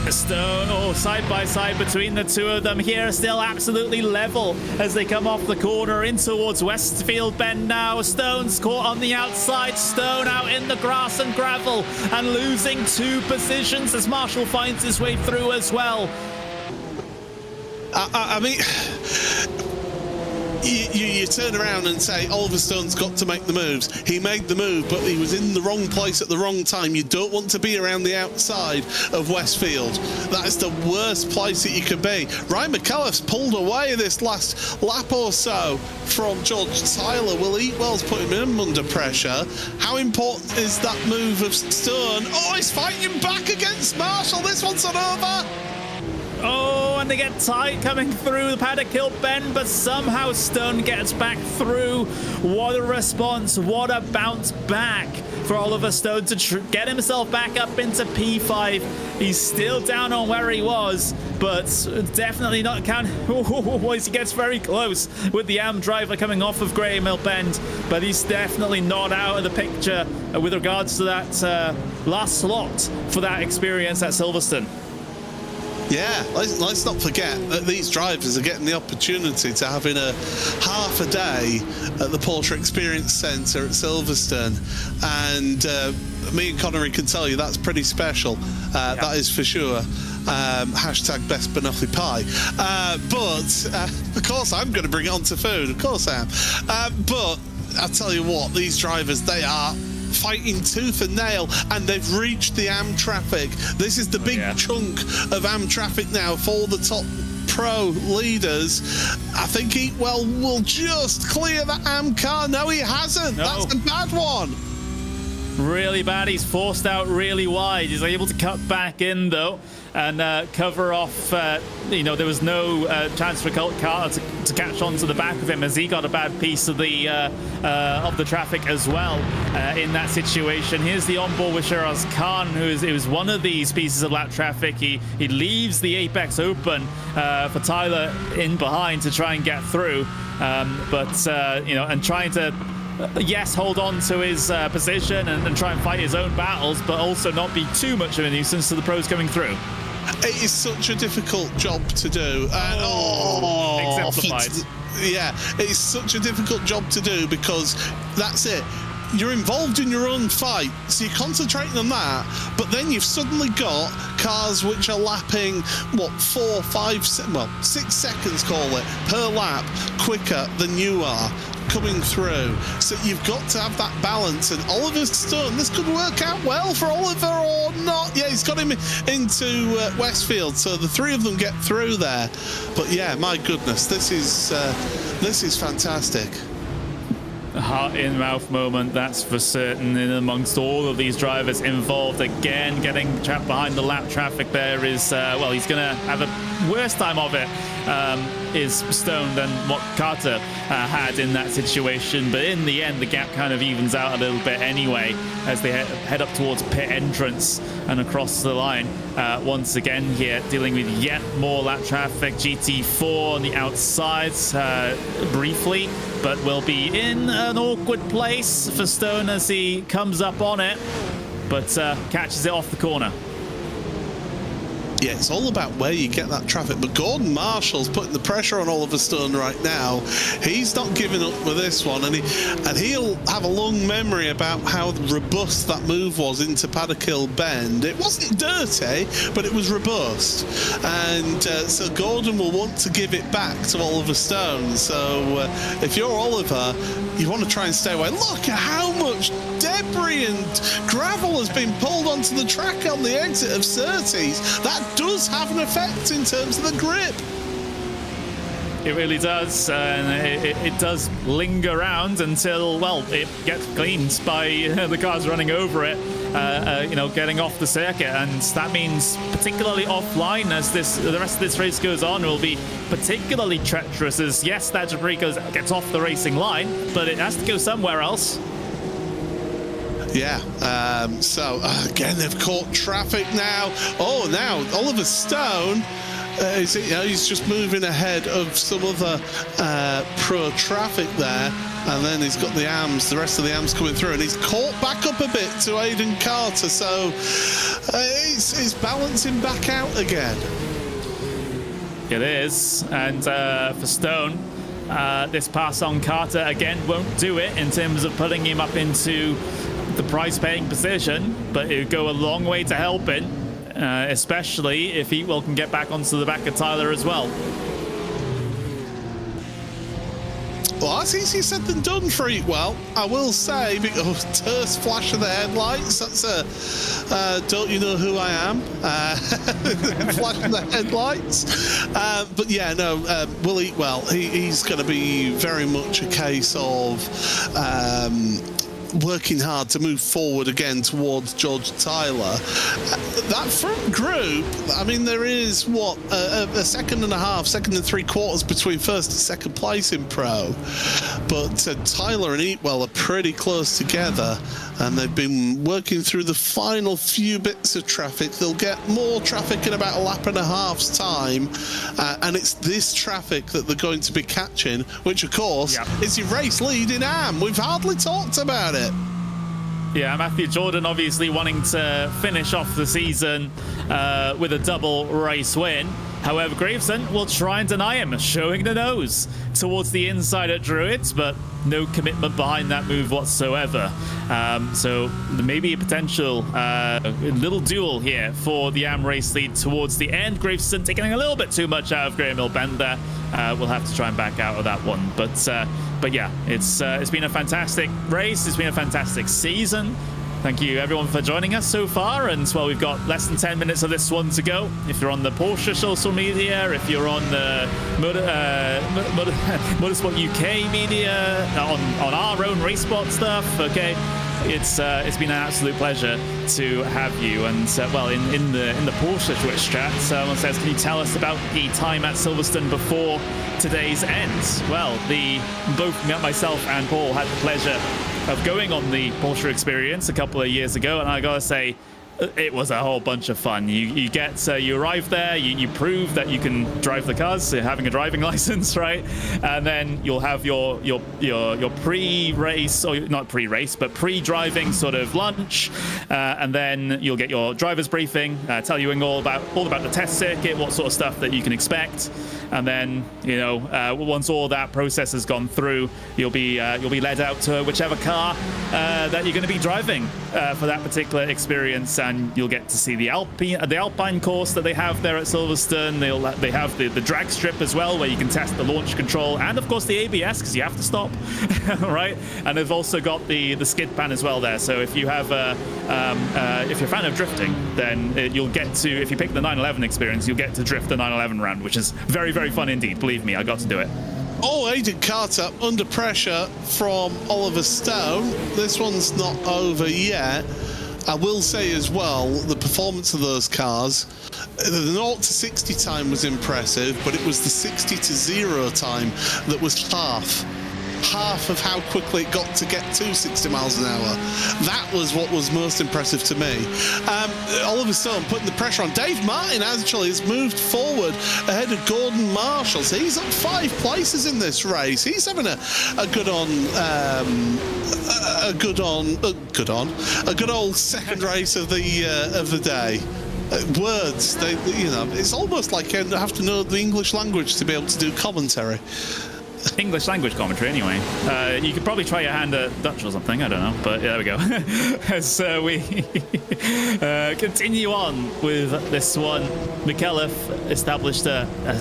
Stone, side by side between the two of them here, still absolutely level as they come off the corner in towards Westfield Bend now. Stone's caught on the outside, Stone out in the grass and gravel and losing 2 positions as Marshall finds his way through as well. I mean, you turn around and say Oliver Stone's got to make the moves. He made the move, but he was in the wrong place at the wrong time. You don't want to be around the outside of Westfield. That is the worst place that you could be. Ryan McAuliffe's pulled away this last lap or so from George Tyler. Will Eatwell's putting him under pressure. How important is that move of Stone? He's fighting back against Marshall. This one's not over. And they get tight coming through the Paddock Hill bend, but somehow Stone gets back through. What a response, what a bounce back for Oliver Stone to get himself back up into P5. He's still down on where he was, but definitely not he gets very close with the AM driver coming off of Graham Hill bend, but he's definitely not out of the picture with regards to that last slot for that experience at Silverstone. Yeah, let's not forget that these drivers are getting the opportunity to having a half a day at the Porsche Experience Centre at Silverstone, and me and Connery can tell you that's pretty special. That is for sure. Hashtag best banoffee pie. But of course I'm going to bring it on to food. Of course I am. But I tell you what, these drivers, they are fighting tooth and nail, and they've reached the AM traffic. This is the big chunk of AM traffic now for the top pro leaders. I think Eatwell will just clear the AM car. No, he hasn't. No. That's a bad one. Really bad. He's forced out really wide. He's able to cut back in though and cover off. There was no chance for Carter to catch on to the back of him, as he got a bad piece of the traffic as well in that situation. Here's the onboard with Shiraz Khan, who was one of these pieces of lap traffic. He leaves the apex open for Tyler in behind to try and get through, and trying to. Yes, hold on to his position and try and fight his own battles, but also not be too much of a nuisance to the pros coming through. It is such a difficult job to do. Exemplified. Yeah, it's such a difficult job to do, because that's it. You're involved in your own fight, so you're concentrating on that, but then you've suddenly got cars which are lapping, 6 seconds, call it, per lap quicker than you are coming through. So you've got to have that balance, and Oliver Stone, this could work out well for Oliver or not. Yeah, he's got him into Westfield, so the 3 of them get through there. But yeah, my goodness, this is fantastic. heart-in-mouth moment, that's for certain. And amongst all of these drivers involved, again, getting trapped behind the lap traffic there is, well, he's going to have a worse time of it, is Stone, than what Carter had in that situation. But in the end, the gap kind of evens out a little bit anyway as they head up towards pit entrance and across the line. Once again here, dealing with yet more lap traffic. GT4 on the outsides briefly, but will be in an awkward place for Stone as he comes up on it, but catches it off the corner. Yeah, it's all about where you get that traffic. But Gordon Marshall's putting the pressure on Oliver Stone right now. He's not giving up with this one, and he'll have a long memory about how robust that move was into Paddock Bend. It wasn't dirty, but it was robust. And so Gordon will want to give it back to Oliver Stone. So if you're Oliver, you want to try and stay away. Look at how much debris and gravel has been pulled onto the track on the exit of Surtees. That does have an effect in terms of the grip. It really does, and it does linger around until, well, it gets cleaned by the cars running over it, you know, getting off the circuit. And that means, particularly offline, as the rest of this race goes on, will be particularly treacherous, as yes, that debris gets off the racing line, but it has to go somewhere else. Yeah, so again, they've caught traffic now. Oh, now Oliver Stone, he's just moving ahead of some other pro traffic there. And then he's got the rest of the AMs coming through, and he's caught back up a bit to Aidan Carter. So it's balancing back out again. It is, and for Stone, this pass on Carter again won't do it in terms of putting him up into the prize-paying position, but it would go a long way to helping, especially if Eatwell can get back onto the back of Tyler as well. Well, that's easier said than done for Eatwell, I will say, because terse flash of the headlights, that's a don't you know who I am? Flash of the headlights. But yeah, no, Will Eatwell, he's going to be very much a case of working hard to move forward again towards George Tyler. That front group, I mean, there is what a second and a half, second and three quarters between first and second place in pro, but Tyler and Eatwell are pretty close together, and they've been working through the final few bits of traffic. They'll get more traffic in about a lap and a half's time, and it's this traffic that they're going to be catching, which of course is your race leading AM. We've hardly talked about it. Yeah, Matthew Jordan obviously wanting to finish off the season with a double race win. However, Gravesend will try and deny him, showing the nose towards the inside at Druids, but no commitment behind that move whatsoever. So maybe a potential little duel here for the AM race lead towards the end. Gravesend taking a little bit too much out of Graham Hill Bend there. We'll have to try and back out of that one. But yeah, it's been a fantastic race. It's been a fantastic season. Thank you everyone for joining us so far, and well, we've got less than 10 minutes of this one to go. If you're on the Porsche social media, if you're on the Motorsport UK media, on our own RaceSpot stuff, okay, it's been an absolute pleasure to have you. And well, in the Porsche Twitch chat, someone says, can you tell us about the time at Silverstone before today's end? Well, both myself and Paul had the pleasure of going on the Porsche experience a couple of years ago, and I gotta say, it was a whole bunch of fun. You arrive there, you prove that you can drive the cars, so having a driving license, right? And then you'll have your pre-race, or not pre-race, but pre-driving sort of lunch, and then you'll get your driver's briefing, tell you all about the test circuit, what sort of stuff that you can expect. And then, once all that process has gone through, you'll be led out to whichever car that you're going to be driving for that particular experience, and you'll get to see the Alpine course that they have there at Silverstone. They have the drag strip as well, where you can test the launch control and of course the ABS, because you have to stop, right? And they've also got the skid pan as well there. So if you have if you're a fan of drifting, then you'll get to, if you pick the 911 experience, you'll get to drift the 911 round, which is very, very fun indeed. Believe me, I got to do it. Oh, Aidan Carter under pressure from Oliver Stone. This one's not over yet. I will say as well, the performance of those cars, the 0 to 60 time was impressive, but it was the 60 to 0 time that was half of how quickly it got to get to 60 miles an hour. That was what was most impressive to me. Oliver Stone putting the pressure on. Dave Martin actually has moved forward ahead of Gordon Marshall. So he's up 5 places in this race. He's having a good old second race of the day. Words, it's almost like you have to know the English language to be able to do commentary. English language commentary, anyway. You could probably try your hand at Dutch or something, I don't know, but there we go. As we continue on with this one, McAuliffe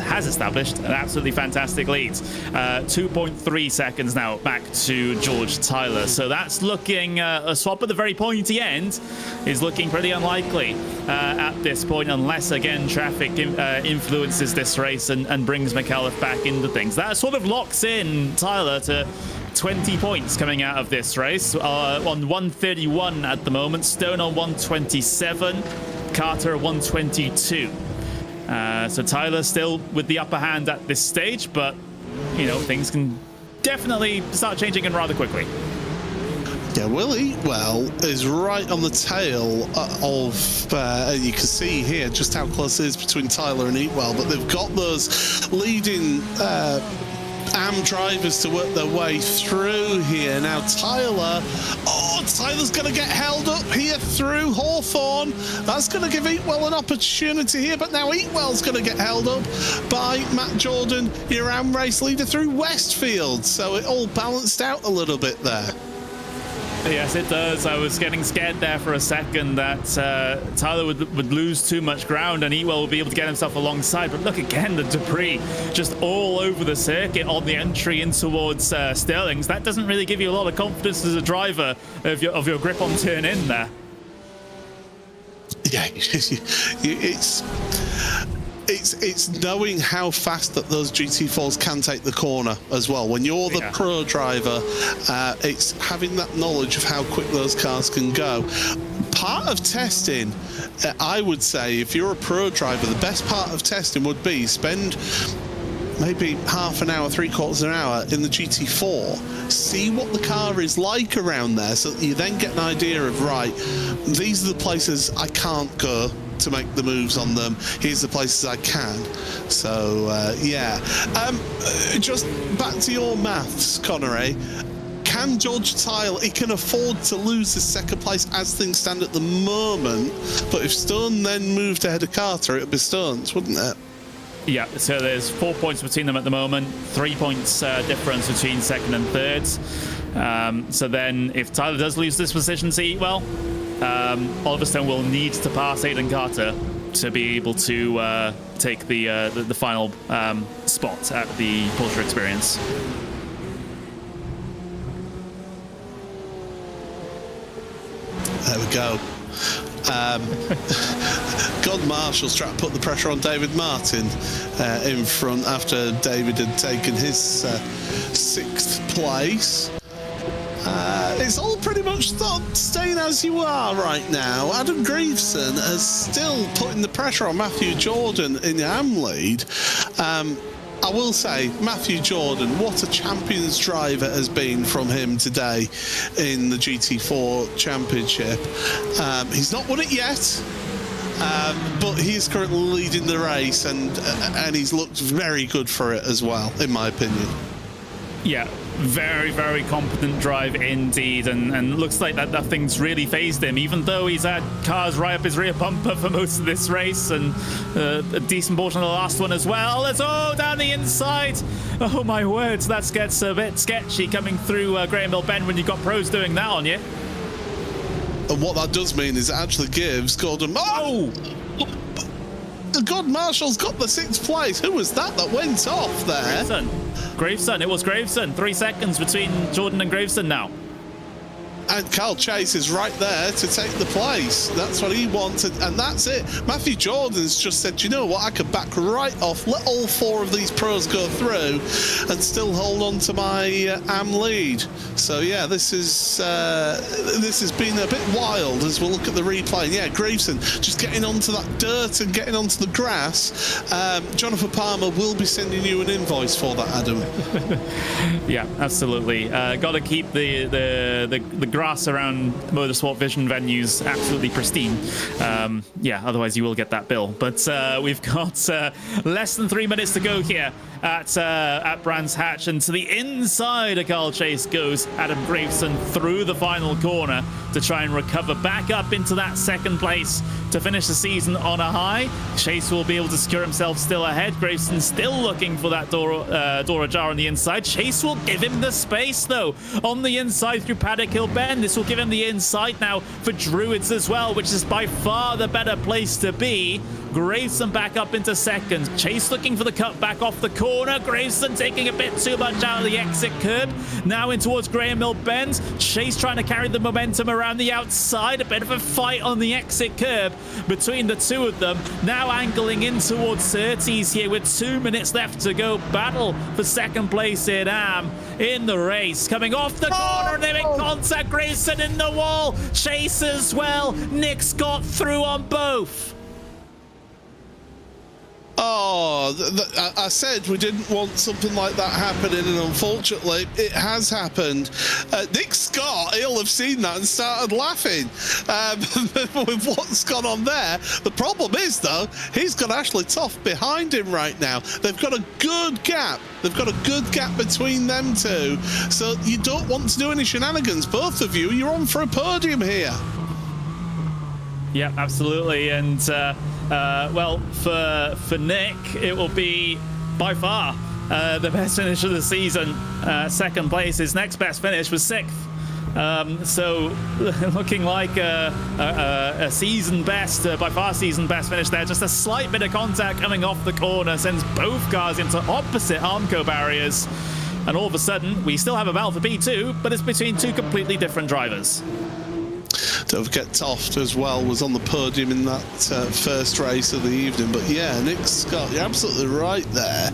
has established an absolutely fantastic lead. 2.3 seconds now back to George Tyler. So that's looking, a swap at the very pointy end is looking pretty unlikely at this point, unless, again, traffic influences this race and brings McAuliffe back into things. That sort of locks in Tyler to 20 points coming out of this race, on 131 at the moment. Stone on 127, Carter 122. So Tyler still with the upper hand at this stage, but things can definitely start changing and rather quickly. Yeah, Will Eatwell is right on the tail of, you can see here just how close it is between Tyler and Eatwell, but they've got those leading AM drivers to work their way through here. Now Tyler's going to get held up here through Hawthorne. That's going to give Eatwell an opportunity here, but now Eatwell's going to get held up by Matt Jordan, your AM race leader, through Westfield. So it all balanced out a little bit there. Yes, it does. I was getting scared there for a second that Tyler would lose too much ground and Eatwell would be able to get himself alongside. But look again, the debris just all over the circuit on the entry in towards Stirling's. That doesn't really give you a lot of confidence as a driver of your grip on turn in there. Yeah, it's knowing how fast that those GT4s can take the corner as well. When you're the pro driver, it's having that knowledge of how quick those cars can go. Part of testing, I would say, if you're a pro driver, the best part of testing would be spend maybe half an hour, 3/4 an hour in the GT4, see what the car is like around there, so that you then get an idea of, right, these are the places I can't go to make the moves on them. Here's the places I can. So just back to your maths, Connery. Can George Tyler, he can afford to lose his second place as things stand at the moment, but if Stone then moved ahead of Carter, it would be Stone's, wouldn't it? Yeah, so there's 4 points between them at the moment, 3 points difference between second and third. So then if Tyler does lose this position to Eatwell, Oliver Stone will need to pass Aidan Carter to be able to take the final spot at the Porsche Experience. There we go. God Marshall's trying to put the pressure on David Martin in front after David had taken his 6th place. It's all pretty much staying as you are right now. Adam Greaveson is still putting the pressure on Matthew Jordan in the AM lead. I will say, Matthew Jordan, what a champion's driver has been from him today in the GT4 Championship. He's not won it yet, but he is currently leading the race, and he's looked very good for it as well, in my opinion. Yeah, very, very competent drive indeed, and looks like that nothing's really phased him, even though he's had cars right up his rear bumper for most of this race, and a decent portion of the last one as well. It's all down the inside. Oh my words, that gets a bit sketchy coming through Graham Hill Bend when you've got pros doing that on you. And what that does mean is it actually gives Gordon... Oh! God Marshall's got the 6th place. Who was that went off there? Graveson. It was Graveson. 3 seconds between Jordan and Graveson now. And Carl Chase is right there to take the place. That's what he wanted, and that's it. Matthew Jordan's just said, you know what, I could back right off, let all 4 of these pros go through and still hold on to my AM lead. So yeah, this has been a bit wild as we'll look at the replay. And yeah, Graveson just getting onto that dirt and getting onto the grass. Jonathan Palmer will be sending you an invoice for that, Adam. Yeah, absolutely. Got to keep the grass around Motorsport Vision venues absolutely pristine. Yeah, otherwise you will get that bill. But we've got less than 3 minutes to go here at Brands Hatch, and to the inside of Carl Chase goes Adam Graveson through the final corner to try and recover back up into that second place to finish the season on a high. Chase will be able to secure himself still ahead. Graveson still looking for that door ajar on the inside. Chase will give him the space though on the inside through Paddock Hill Bend. This will give him the inside now for Druids as well, which is by far the better place to be. Graveson back up into second. Chase looking for the cut back off the corner. Graveson taking a bit too much out of the exit curb. Now in towards Graham Mill Bend. Chase trying to carry the momentum around the outside. A bit of a fight on the exit curb between the two of them. Now angling in towards Surtees here with 2 minutes left to go. Battle for second place in AM in the race. Coming off the corner and they make contact. Graveson in the wall. Chase as well. Nick's got through on both. Oh, I said we didn't want something like that happening, and unfortunately, it has happened. Nick Scott, he'll have seen that and started laughing with what's gone on there. The problem is, though, he's got Ashley Toft behind him right now. They've got a good gap. They've got a good gap between them two. So you don't want to do any shenanigans. Both of you, you're on for a podium here. Yeah, absolutely. And well, for Nick, it will be by far the best finish of the season. Second place. His next best finish was 6th. So looking like a season best, by far season best finish there. Just a slight bit of contact coming off the corner sends both cars into opposite Armco barriers. And all of a sudden, we still have a battle for P2, but it's between 2 completely different drivers. Don't forget Toft as well was on the podium in that first race of the evening. But yeah, Nick Scott, you're absolutely right there.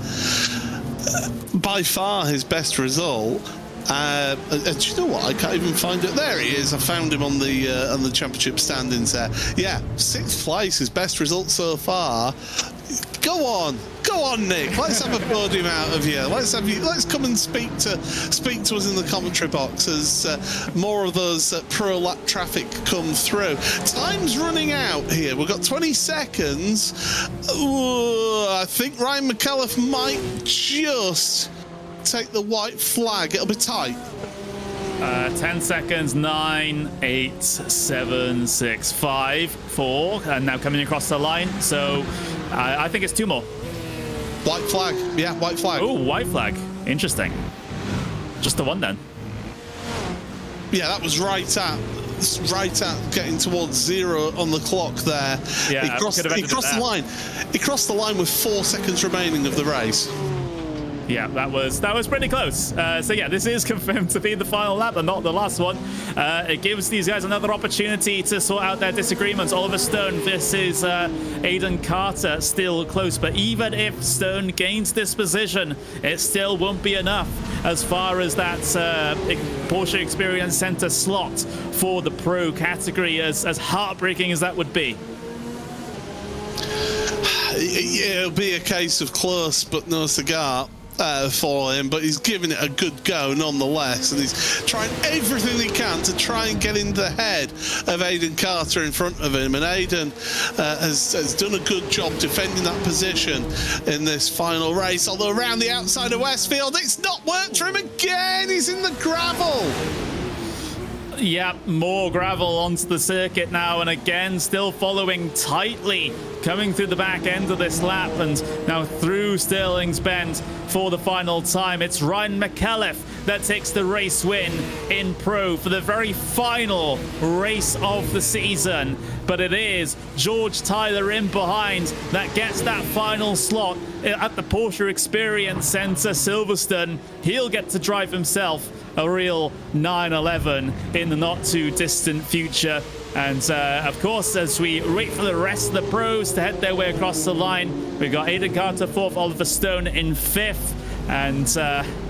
By far his best result. And do you know what? I can't even find it. There he is. I found him on the championship standings there. Yeah, 6th place, his best result so far. Go on, Nick. Let's have a podium out of you. Let's come and speak to us in the commentary box as more of those pro lap traffic come through. Time's running out here. We've got 20 seconds. Ooh, I think Ryan McAuliffe might just take the white flag. It'll be tight. 10 seconds. 9, 8, 7, 6, 5, 4, and now coming across the line. So I think it's 2 more. White flag. Yeah, white flag. Oh, white flag. Interesting. Just the one then. Yeah, that was right at getting towards 0 on the clock there. Yeah, he crossed the line. He crossed the line with 4 seconds remaining of the race. Yeah, that was pretty close. So yeah, this is confirmed to be the final lap and not the last one. It gives these guys another opportunity to sort out their disagreements. Oliver Stone versus Aidan Carter still close, but even if Stone gains this position, it still won't be enough as far as that Porsche Experience Center slot for the pro category, as heartbreaking as that would be. It'll be a case of close but no cigar for him, but he's giving it a good go nonetheless, and he's trying everything he can to try and get into the head of Aidan Carter in front of him, and Aidan has done a good job defending that position in this final race, although around the outside of Westfield it's not worked for him again. He's in the gravel. Yeah, more gravel onto the circuit now, and again still following tightly, coming through the back end of this lap and now through Stirling's Bend for the final time. It's Ryan McAuliffe that takes the race win in pro for the very final race of the season, but it is George Tyler in behind that gets that final slot at the Porsche Experience Center Silverstone. He'll get to drive himself a real 9/11 in the not too distant future. And of course, as we wait for the rest of the pros to head their way across the line, we've got Aidan Carter 4th, Oliver Stone in 5th. And,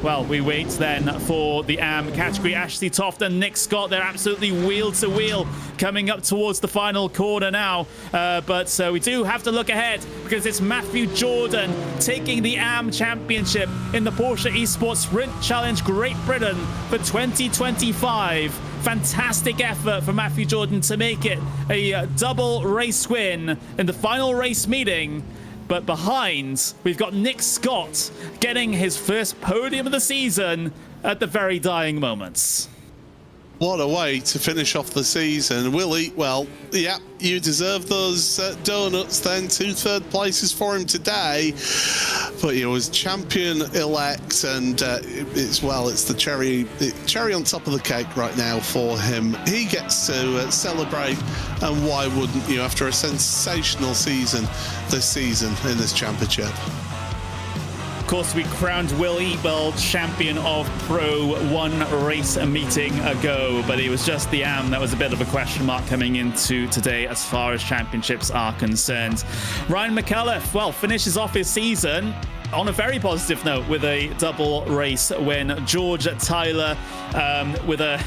well, we wait then for the AM category. Ashley Toft and Nick Scott, they're absolutely wheel to wheel coming up towards the final corner now. But we do have to look ahead because it's Matthew Jordan taking the AM Championship in the Porsche Esports Sprint Challenge Great Britain for 2025. Fantastic effort for Matthew Jordan to make it a double race win in the final race meeting. But behind, we've got Nick Scott getting his first podium of the season at the very dying moments. What a way to finish off the season. Will Eatwell, yeah, you deserve those donuts then. 2 third places for him today. But he was champion-elect, and it's the cherry on top of the cake right now for him. He gets to celebrate, and why wouldn't you, after a sensational season this season in this championship? Of course, we crowned Will Eatwell champion of Pro 1 race meeting ago, but it was just the AM that was a bit of a question mark coming into today as far as championships are concerned. Ryan McAuliffe, well, finishes off his season on a very positive note with a double race win. George Tyler with a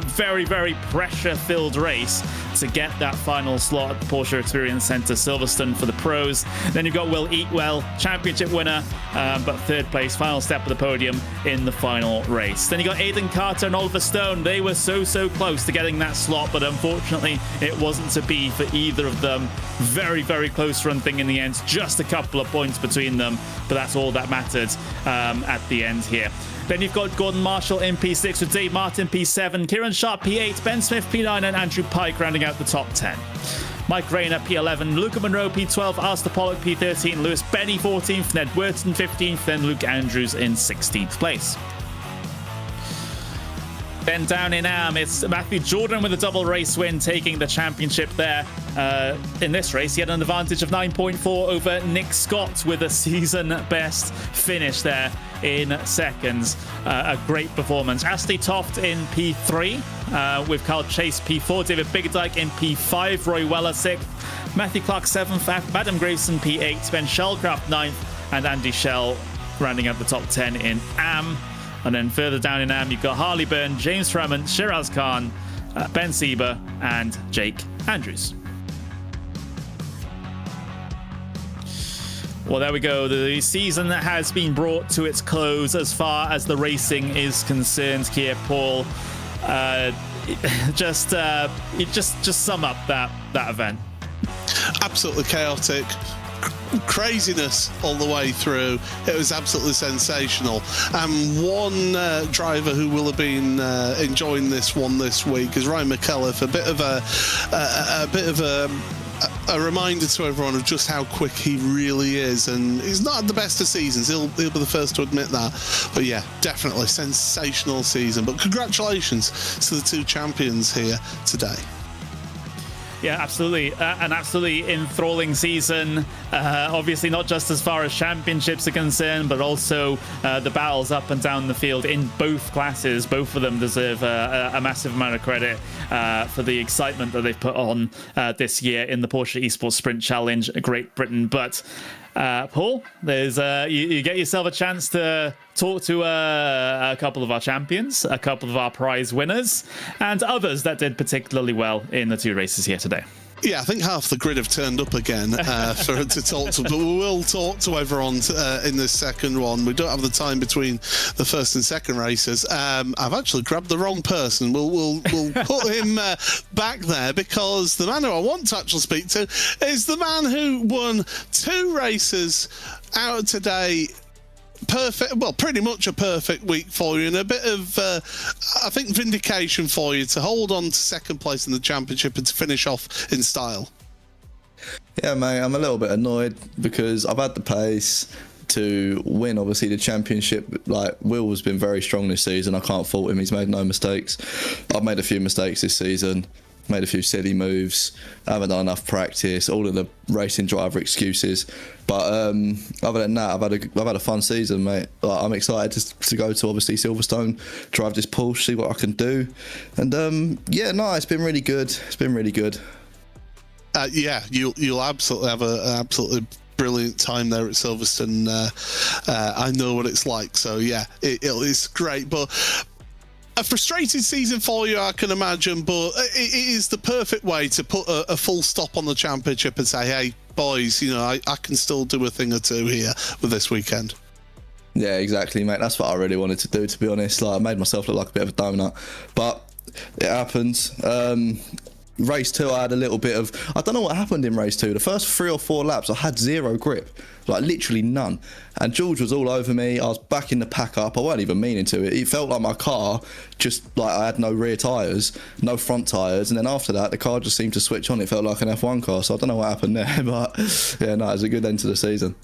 very, very pressure-filled race to get that final slot at the Porsche Experience Centre Silverstone for the pros. Then you've got Will Eatwell, championship winner, but 3rd place, final step of the podium in the final race. Then you got Aidan Carter and Oliver Stone. They were so close to getting that slot, but unfortunately it wasn't to be for either of them. Very, very close run thing in the end, just a couple of points between them, but that's all that mattered at the end here. Then you've got Gordon Marshall in P6 with Dave Martin P7, Kieran Sharp P8, Ben Smith P9 and Andrew Pike rounding out the top 10. Mike Rayner P11, Luca Monroe P12, Alistair Pollock P13, Lewis Benny 14th, Ned Worton 15th, then Luke Andrews in 16th place. Then down in AM, it's Matthew Jordan with a double race win, taking the championship there. In this race, he had an advantage of 9.4 over Nick Scott with a season best finish there in seconds. A great performance. Ashley Toft in P3 with Carl Chase P4, David Bigdyke in P5, Roy Weller 6th, Matthew Clark 7th, Adam Graveson P8, Ben Shellcraft 9th, and Andy Shell rounding up the top 10 in AM. And then further down in AM, you've got Harley Byrne, James Fremont, Shiraz Khan, Ben Sieber, and Jake Andrews. Well, there we go. The season has been brought to its close as far as the racing is concerned here, Paul. Just sum up that event. Absolutely chaotic. Craziness all the way through. It was absolutely sensational. And one driver who will have been enjoying this one this week is Ryan McAuliffe. A bit of a reminder to everyone of just how quick he really is, and he's not had the best of seasons. He'll be the first to admit that. But yeah, definitely sensational season. But congratulations to the 2 champions here today. Yeah, absolutely. An absolutely enthralling season. Obviously, not just as far as championships are concerned, but also the battles up and down the field in both classes. Both of them deserve a massive amount of credit for the excitement that they've put on this year in the Porsche Esports Sprint Challenge Great Britain. But Paul, there's you get yourself a chance to talk to a couple of our champions, a couple of our prize winners, and others that did particularly well in the 2 races here today. Yeah, I think half the grid have turned up again for to talk to, but we will talk to everyone in this second one. We don't have the time between the first and second races. I've actually grabbed the wrong person. We'll put him back there, because the man who I want to actually speak to is the man who won 2 races out today. Perfect, well, pretty much a perfect week for you, and a bit of, I think, vindication for you to hold on to second place in the championship and to finish off in style. Yeah, mate, I'm a little bit annoyed because I've had the pace to win, obviously, the championship. Like, Will has been very strong this season. I can't fault him. He's made no mistakes. I've made a few mistakes this season. made a few silly moves, haven't done enough practice, all of the racing driver excuses. But other than that, I've had a fun season, mate. Like, I'm excited to go to obviously Silverstone, drive this Porsche, see what I can do, and it's been really good. It's been really good. You'll absolutely have an absolutely brilliant time there at Silverstone. I know what it's like, so yeah, it's great. But a frustrated season for you, I can imagine, but it is the perfect way to put a full stop on the championship and say, hey, boys, you know, I can still do a thing or two here with this weekend. Yeah, exactly, mate. That's what I really wanted to do, to be honest. Like, I made myself look like a bit of a donut, but it happens. Race 2, I had a little bit of... I don't know what happened in race 2. The first 3 or 4 laps, I had zero grip. Like, literally none. And George was all over me. I was backing the pack up. I weren't even meaning to. It felt like my car, just like I had no rear tyres, no front tyres. And then after that, the car just seemed to switch on. It felt like an F1 car. So I don't know what happened there. But, yeah, no, it was a good end to the season.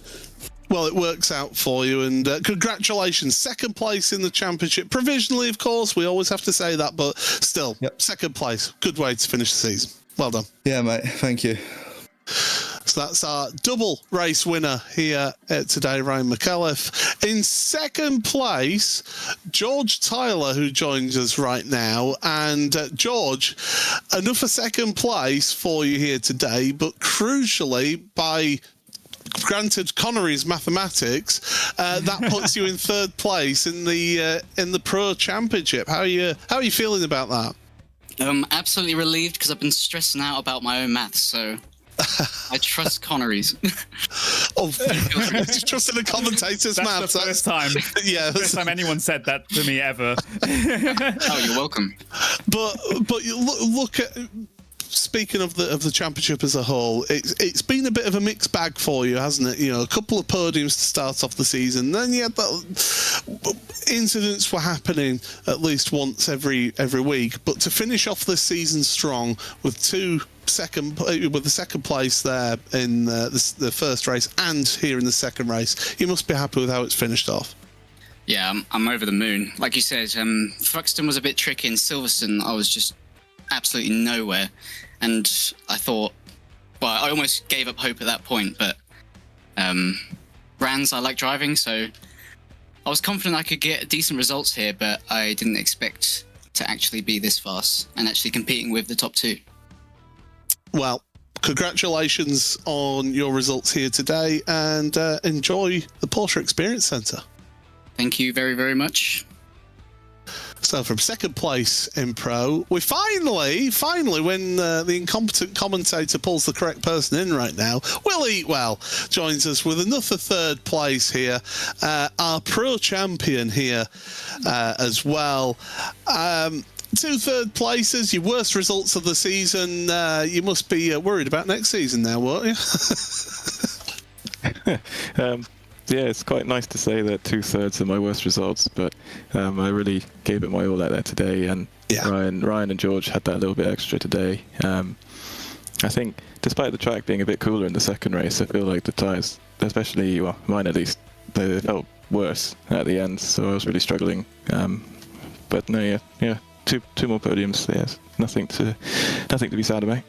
Well, it works out for you, and congratulations. Second place in the championship. Provisionally, of course, we always have to say that, but still, Second place. Good way to finish the season. Well done. Yeah, mate. Thank you. So that's our double race winner here today, Ryan McAuliffe. In second place, George Tyler, who joins us right now. And George, enough for second place for you here today, but crucially, by... granted Connery's mathematics, that puts you in third place in the Pro Championship. How are you feeling about that? Absolutely relieved, because I've been stressing out about my own maths, so I trust Connery's. Trusting the commentator's maths. That's the first time. Yeah, first time anyone said that to me ever. Oh, you're welcome. But you look at. Speaking of the championship as a whole, it's been a bit of a mixed bag for you, hasn't it? You know, a couple of podiums to start off the season. Then you had that incidents were happening at least once every week. But to finish off this season strong with the second place there in the first race and here in the second race, you must be happy with how it's finished off. Yeah, I'm over the moon. Like you said, Thruxton was a bit tricky. In Silverstone, I was just absolutely nowhere, and I thought, well, I almost gave up hope at that point, but Rans I like driving, so I was confident I could get decent results here, but I didn't expect to actually be this fast and actually competing with the top 2. Well, congratulations on your results here today, and enjoy the Porsche Experience Centre. Thank you very, very much. So from second place in Pro, we finally, when the incompetent commentator pulls the correct person in right now, Will Eatwell joins us with another third place here, our Pro champion here as well. 2 third places, your worst results of the season. You must be worried about next season now, won't you? Yeah, it's quite nice to say that 2/3 are my worst results, but I really gave it my all out there today, and Ryan and George had that little bit extra today. I think, despite the track being a bit cooler in the second race, I feel like the tyres, especially mine at least, they felt worse at the end, so I was really struggling. But no, two more podiums. Yes, nothing to be sad about.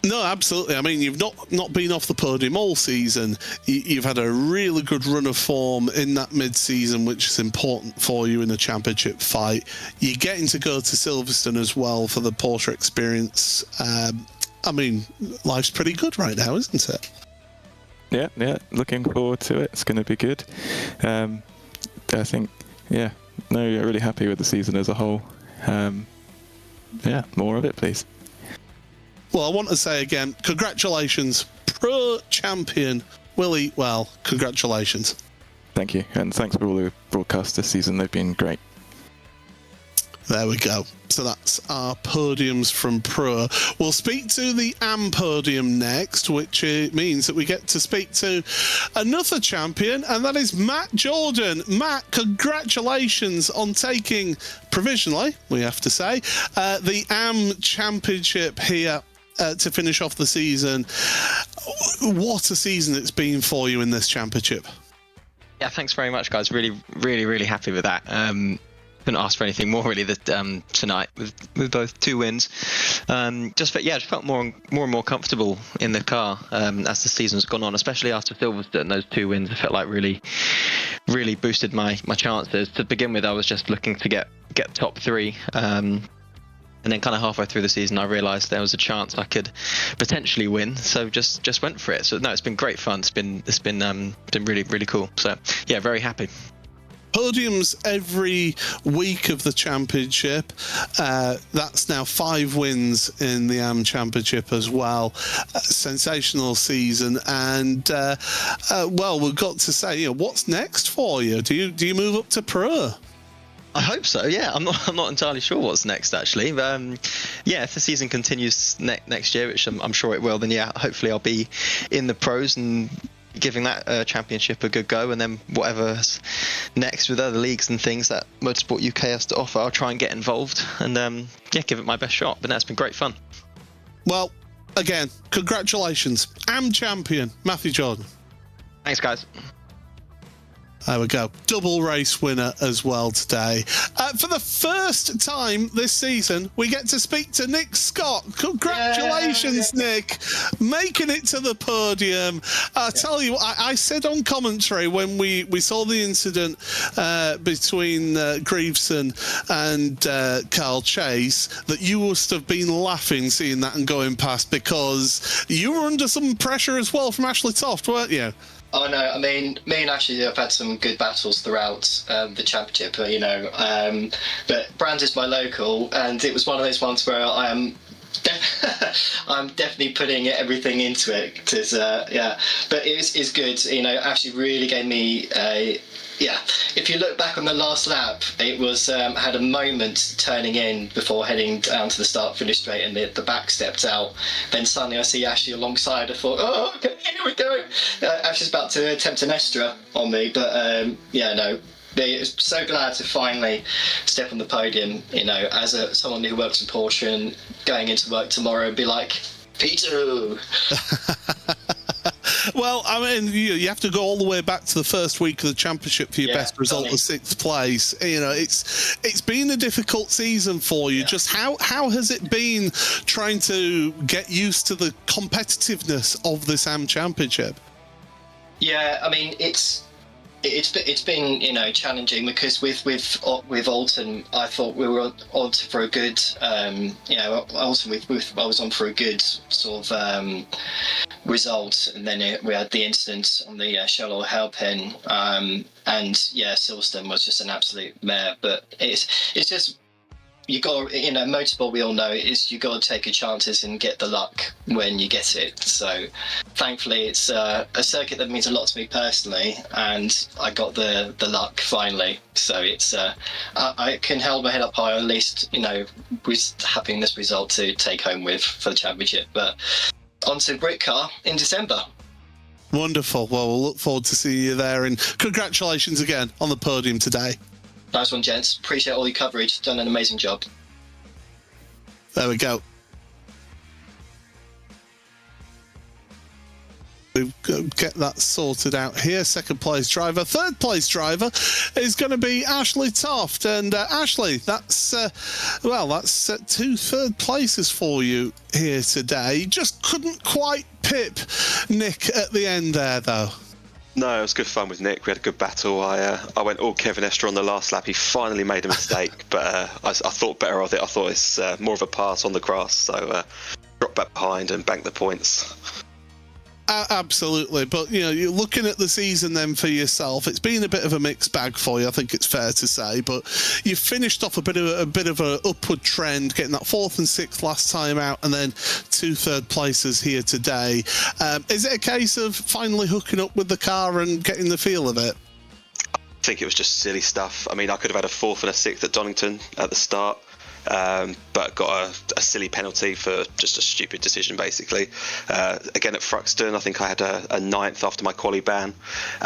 No, absolutely. I mean, you've not been off the podium all season. You've had a really good run of form in that mid-season, which is important for you in a championship fight. You're getting to go to Silverstone as well for the Porsche Experience. I mean, life's pretty good right now, isn't it? Yeah. Looking forward to it. It's going to be good. I think, you're really happy with the season as a whole. More of it, please. Well, I want to say again, congratulations, Pro Champion Will Eatwell. Congratulations. Thank you, and thanks for all the broadcasts this season. They've been great. There we go. So that's our podiums from Pro. We'll speak to the AM podium next, which means that we get to speak to another champion, and that is Matt Jordan. Matt, congratulations on taking, provisionally, we have to say, the AM Championship here to finish off the season. What a season it's been for you in this championship. Yeah, thanks very much, guys. Really, really, really happy with that. couldn't ask for anything more really tonight with both 2 wins. Just felt more and more comfortable in the car as the season's gone on, especially after Silverstone. Those 2 wins, I felt like really boosted my chances. To begin with, I was just looking to get top 3. And then kind of halfway through the season, I realised there was a chance I could potentially win, so just went for it. So no, it's been great fun. It's been really, really cool. So yeah, very happy. Podiums every week of the championship. That's now 5 wins in the AM Championship as well. Sensational season, and well, we've got to say, what's next for you? Do you move up to Pro? I hope so. Yeah, I'm not entirely sure what's next actually. If the season continues next year, which I'm sure it will, then yeah, hopefully I'll be in the pros and giving that championship a good go, and then whatever's next with other leagues and things that Motorsport UK has to offer, I'll try and get involved and give it my best shot. But that's been great fun. Well, again, congratulations, AM champion Matthew Jordan. Thanks, guys. There we go. Double race winner as well today. For the first time this season, we get to speak to Nick Scott. Congratulations, Nick. Making it to the podium. I tell you, I said on commentary when we saw the incident between Greaveson and Carl Chase that you must have been laughing seeing that and going past, because you were under some pressure as well from Ashley Toft, weren't you? Oh no, I mean, me and Ashley have had some good battles throughout the championship, but Brand is my local, and it was one of those ones where I'm definitely putting everything into it, because but it's good. Ashley really gave me if you look back on the last lap, it was had a moment turning in before heading down to the start-finish straight, and the back stepped out. Then suddenly I see Ashley alongside. I thought, oh, okay, here we go. Ashley's about to attempt an extra on me, but so glad to finally step on the podium, as someone who works in Porsche and going into work tomorrow and be like, Peter. Well, I mean, you have to go all the way back to the first week of the championship for your best result of 6th place. It's been a difficult season for you. Yeah. Just how has it been trying to get used to the competitiveness of this AM Championship? Yeah, I mean, it's been challenging, because with Oulton, I thought we were on for a good Oulton I was on for a good sort of result, and then we had the incident on the shell oil hairpin, and Silverstone was just an absolute mare. But it's just, you got motorsport, we all know, is you got to take your chances and get the luck when you get it. So thankfully it's a circuit that means a lot to me personally, and I got the luck finally. So it's I can hold my head up high, at least with having this result to take home with for the championship. But on to Britcar in December. Wonderful. Well, we'll look forward to seeing you there, and congratulations again on the podium today. Nice one, gents. Appreciate all your coverage. Done an amazing job. There we go. We'll get that sorted out here. Second place driver. Third place driver is going to be Ashley Toft. And Ashley, that's 2 third places for you here today. Just couldn't quite pip Nick at the end there, though. No, it was good fun with Nick. We had a good battle. I went all Kevin Estre on the last lap. He finally made a mistake, but I thought better of it. I thought it's more of a pass on the grass, so dropped back behind and banked the points. Absolutely, but you're looking at the season then for yourself. It's been a bit of a mixed bag for you, I think it's fair to say. But you finished off a bit of a upward trend, getting that 4th and 6th last time out, and then 2 third places here today. Is it a case of finally hooking up with the car and getting the feel of it? I think it was just silly stuff. I mean, I could have had a 4th and a 6th at Donington at the start. But got a silly penalty for just a stupid decision, basically. Again at Thruxton, I think I had a 9th after my quali ban,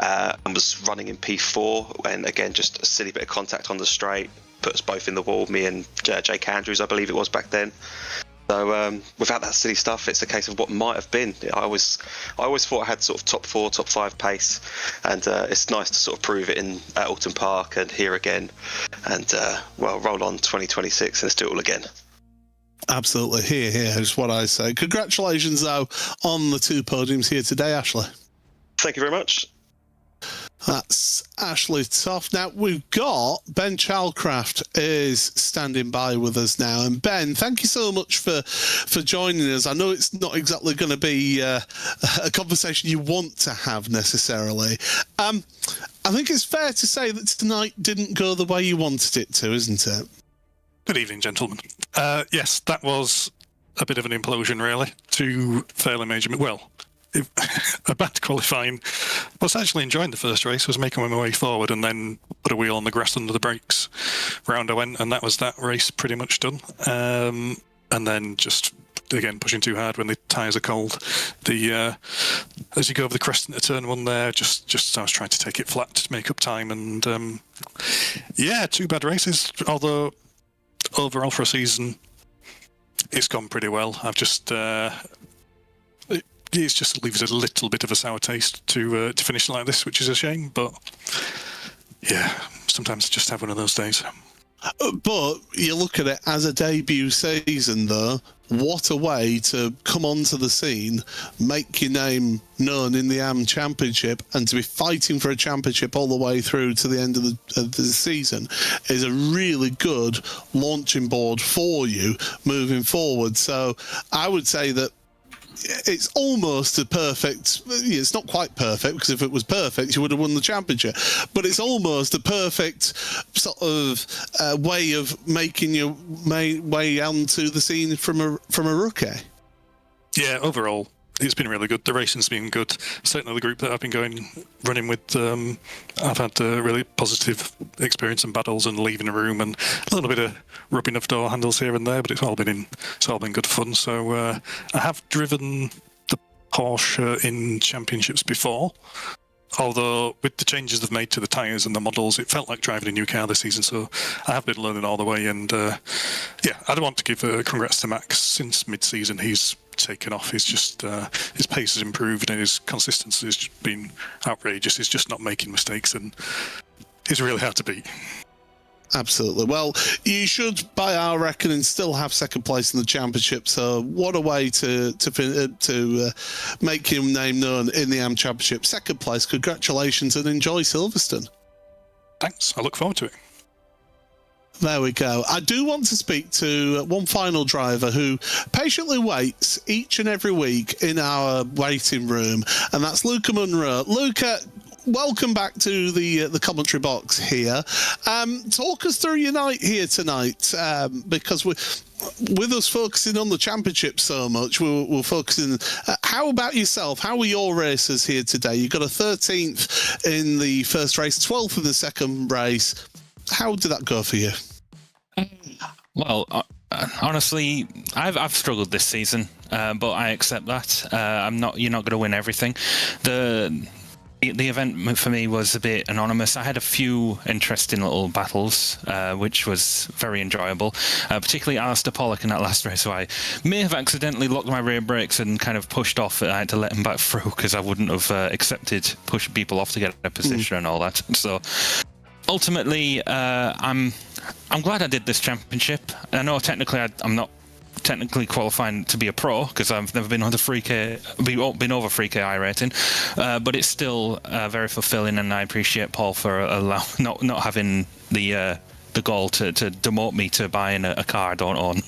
and was running in P4, and again just a silly bit of contact on the straight put us both in the wall, me and Jake Andrews, I believe it was back then. So without that silly stuff, it's a case of what might have been. I always thought I had sort of top 4, top 5 pace, and it's nice to sort of prove it at Oulton Park and here again, and roll on 2026 and let's do it all again. Absolutely, here is what I say. Congratulations, though, on the 2 podiums here today, Ashley. Thank you very much. That's Ashley Toft. Now, we've got Ben Chalcraft is standing by with us now. And Ben, thank you so much for joining us. I know it's not exactly going to be a conversation you want to have necessarily. I think it's fair to say that tonight didn't go the way you wanted it to, isn't it? Good evening, gentlemen. Yes, that was a bit of an implosion, really, to fairly major... Well, a bad qualifying. I was actually enjoying the first race, was making my way forward and then put a wheel on the grass under the brakes. Round I went, and that was that race pretty much done. And then just, again, pushing too hard when the tyres are cold. As you go over the crest into turn 1 there, just I was trying to take it flat to make up time. And 2 bad races, although overall for a season, it's gone pretty well. I've just... It just leaves a little bit of a sour taste to finish like this, which is a shame. But yeah, sometimes just have one of those days. But you look at it as a debut season, though. What a way to come onto the scene, make your name known in the AM Championship, and to be fighting for a championship all the way through to the end of the season is a really good launching board for you moving forward. So I would say that it's almost a perfect... It's not quite perfect, because if it was perfect, you would have won the championship. But it's almost a perfect sort of way of making your way onto the scene from a rookie. Yeah, overall, it's been really good. The racing's been good. Certainly the group that I've been running with, I've had a really positive experience in battles and leaving a room and a little bit of rubbing of door handles here and there, but it's all been good fun. So I have driven the Porsche in championships before, although with the changes they've made to the tyres and the models, it felt like driving a new car this season. So I have been learning all the way, and I want to give congrats to Max. Since mid-season, he's taken off. He's just his pace has improved and his consistency has just been outrageous. He's just not making mistakes, and he's really hard to beat. Absolutely. Well, you should, by our reckoning, still have second place in the championship. So what a way to make your name known in the AM Championship. Second place, congratulations, and enjoy Silverstone. Thanks. I look forward to it. There we go. I do want to speak to one final driver who patiently waits each and every week in our waiting room, and that's Luca Munro. Luca, welcome back to the commentary box here. Talk us through your night here tonight, because with us focusing on the championship so much, we're focusing... how about yourself? How were your races here today? You got a 13th in the first race, 12th in the second race. How did that go for you? Well, honestly, I've struggled this season, but I accept that. You're not going to win everything. The event for me was a bit anonymous. I had a few interesting little battles, which was very enjoyable, particularly Alistair Pollock in that last race, who I may have accidentally locked my rear brakes and kind of pushed off. I had to let him back through because I wouldn't have accepted pushing people off to get a position and all that. So ultimately, I'm glad I did this championship. I know technically I'm not technically qualifying to be a pro because I've never been under 3K, been over 3K iRating, but it's still very fulfilling, and I appreciate Paul for not having the goal to demote me to buying a car I don't own.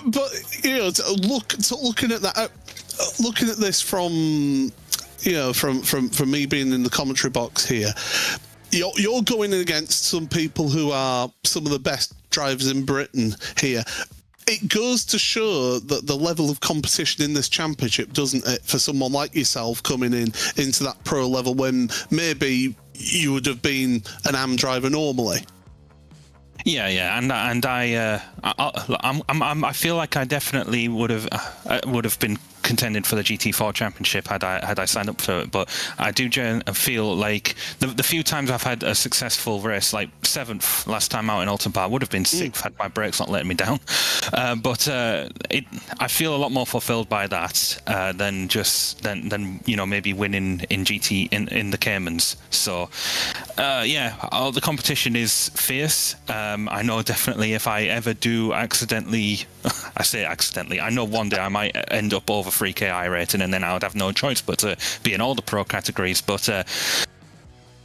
But looking at that, looking at this from from me being in the commentary box here. You're going against some people who are some of the best drivers in Britain here. It goes to show that the level of competition in this championship, doesn't it, for someone like yourself coming into that pro level when maybe you would have been an AM driver normally. Yeah, and I feel like I definitely would have been contended for the GT4 Championship had I signed up for it. But I do feel like the few times I've had a successful race, like 7th last time out in Oulton Park, would have been 6th had my brakes not letting me down. But I feel a lot more fulfilled by that than maybe winning in GT in the Caymans. So the competition is fierce. I know definitely if I ever do accidentally, I know one day I might end up over 3k iRating, and then I would have no choice but to be in all the pro categories. But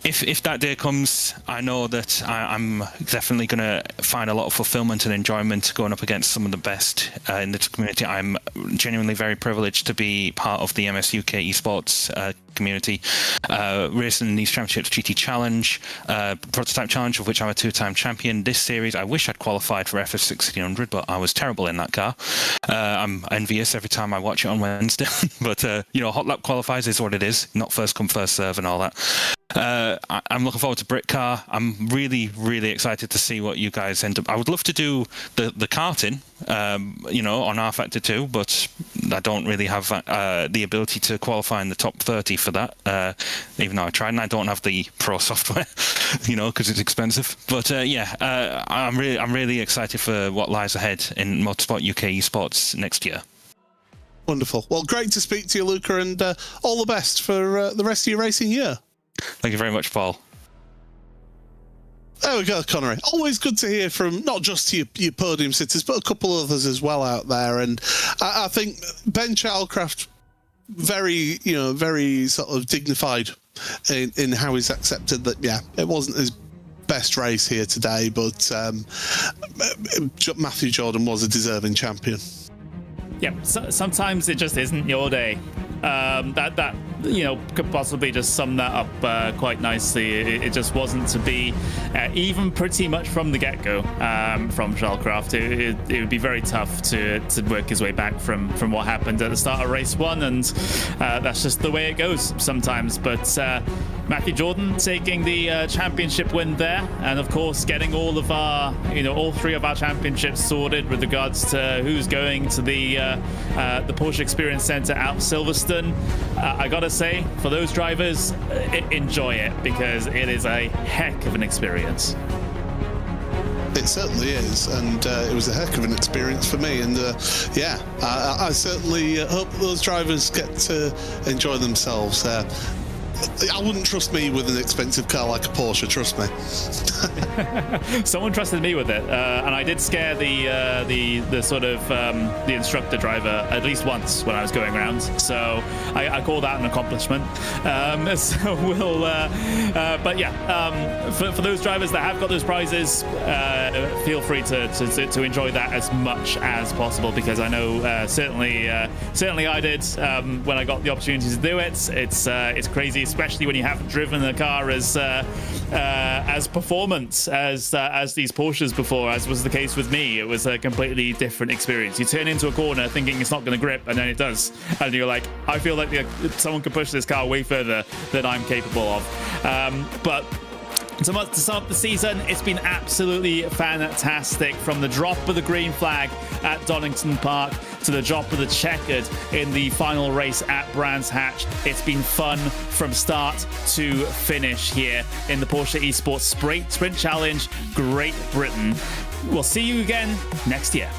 if that day comes, I know that I'm definitely going to find a lot of fulfillment and enjoyment going up against some of the best in this community. I'm genuinely very privileged to be part of the MS UK Esports community, racing in these championships, GT Challenge, Prototype Challenge, of which I'm a 2-time champion. This series, I wish I'd qualified for FF1600, but I was terrible in that car. I'm envious every time I watch it on Wednesday. But, hot lap qualifiers is what it is, not first come, first serve and all that. I'm looking forward to Britcar. I'm really, really excited to see what you guys end up. I would love to do the karting, on R Factor 2, but I don't really have the ability to qualify in the top 30 for that, even though I tried, and I don't have the pro software, because it's expensive. But I'm really excited for what lies ahead in Motorsport UK Esports next year. Wonderful. Well, great to speak to you, Luca, and all the best for the rest of your racing year. Thank you very much, Paul. There we go, Connery. Always good to hear from not just your podium sitters, but a couple others as well out there. And I think Ben Childcraft, very sort of dignified in how he's accepted that. Yeah, it wasn't his best race here today, but Matthew Jordan was a deserving champion. Yeah, sometimes it just isn't your day. That could possibly just sum that up quite nicely. It just wasn't to be, even pretty much from the get-go, from Shellcraft. It would be very tough to work his way back from what happened at the start of race 1, and that's just the way it goes sometimes. But Matthew Jordan taking the championship win there, and of course getting all of our, all 3 of our championships sorted with regards to who's going to the Porsche Experience Centre out Silverstone. I gotta say, for those drivers, enjoy it, because it is a heck of an experience. It certainly is, and it was a heck of an experience for me. And I certainly hope those drivers get to enjoy themselves. I wouldn't trust me with an expensive car like a Porsche, trust me. Someone trusted me with it, and I did scare the sort of the instructor driver at least once when I was going around. So I call that an accomplishment. So we'll, for those drivers that have got those prizes, feel free to enjoy that as much as possible, because I know certainly I did when I got the opportunity to do it. It's crazy, especially when you haven't driven a car as performant as these Porsches before, as was the case with me. It was a completely different experience. You turn into a corner thinking it's not going to grip, and then it does, and you're like, I feel like someone could push this car way further than I'm capable of. But to sum up the season, it's been absolutely fantastic. From the drop of the green flag at Donington Park to the drop of the checkered in the final race at Brands Hatch, it's been fun from start to finish here in the Porsche Esports Sprint Challenge, Great Britain. We'll see you again next year.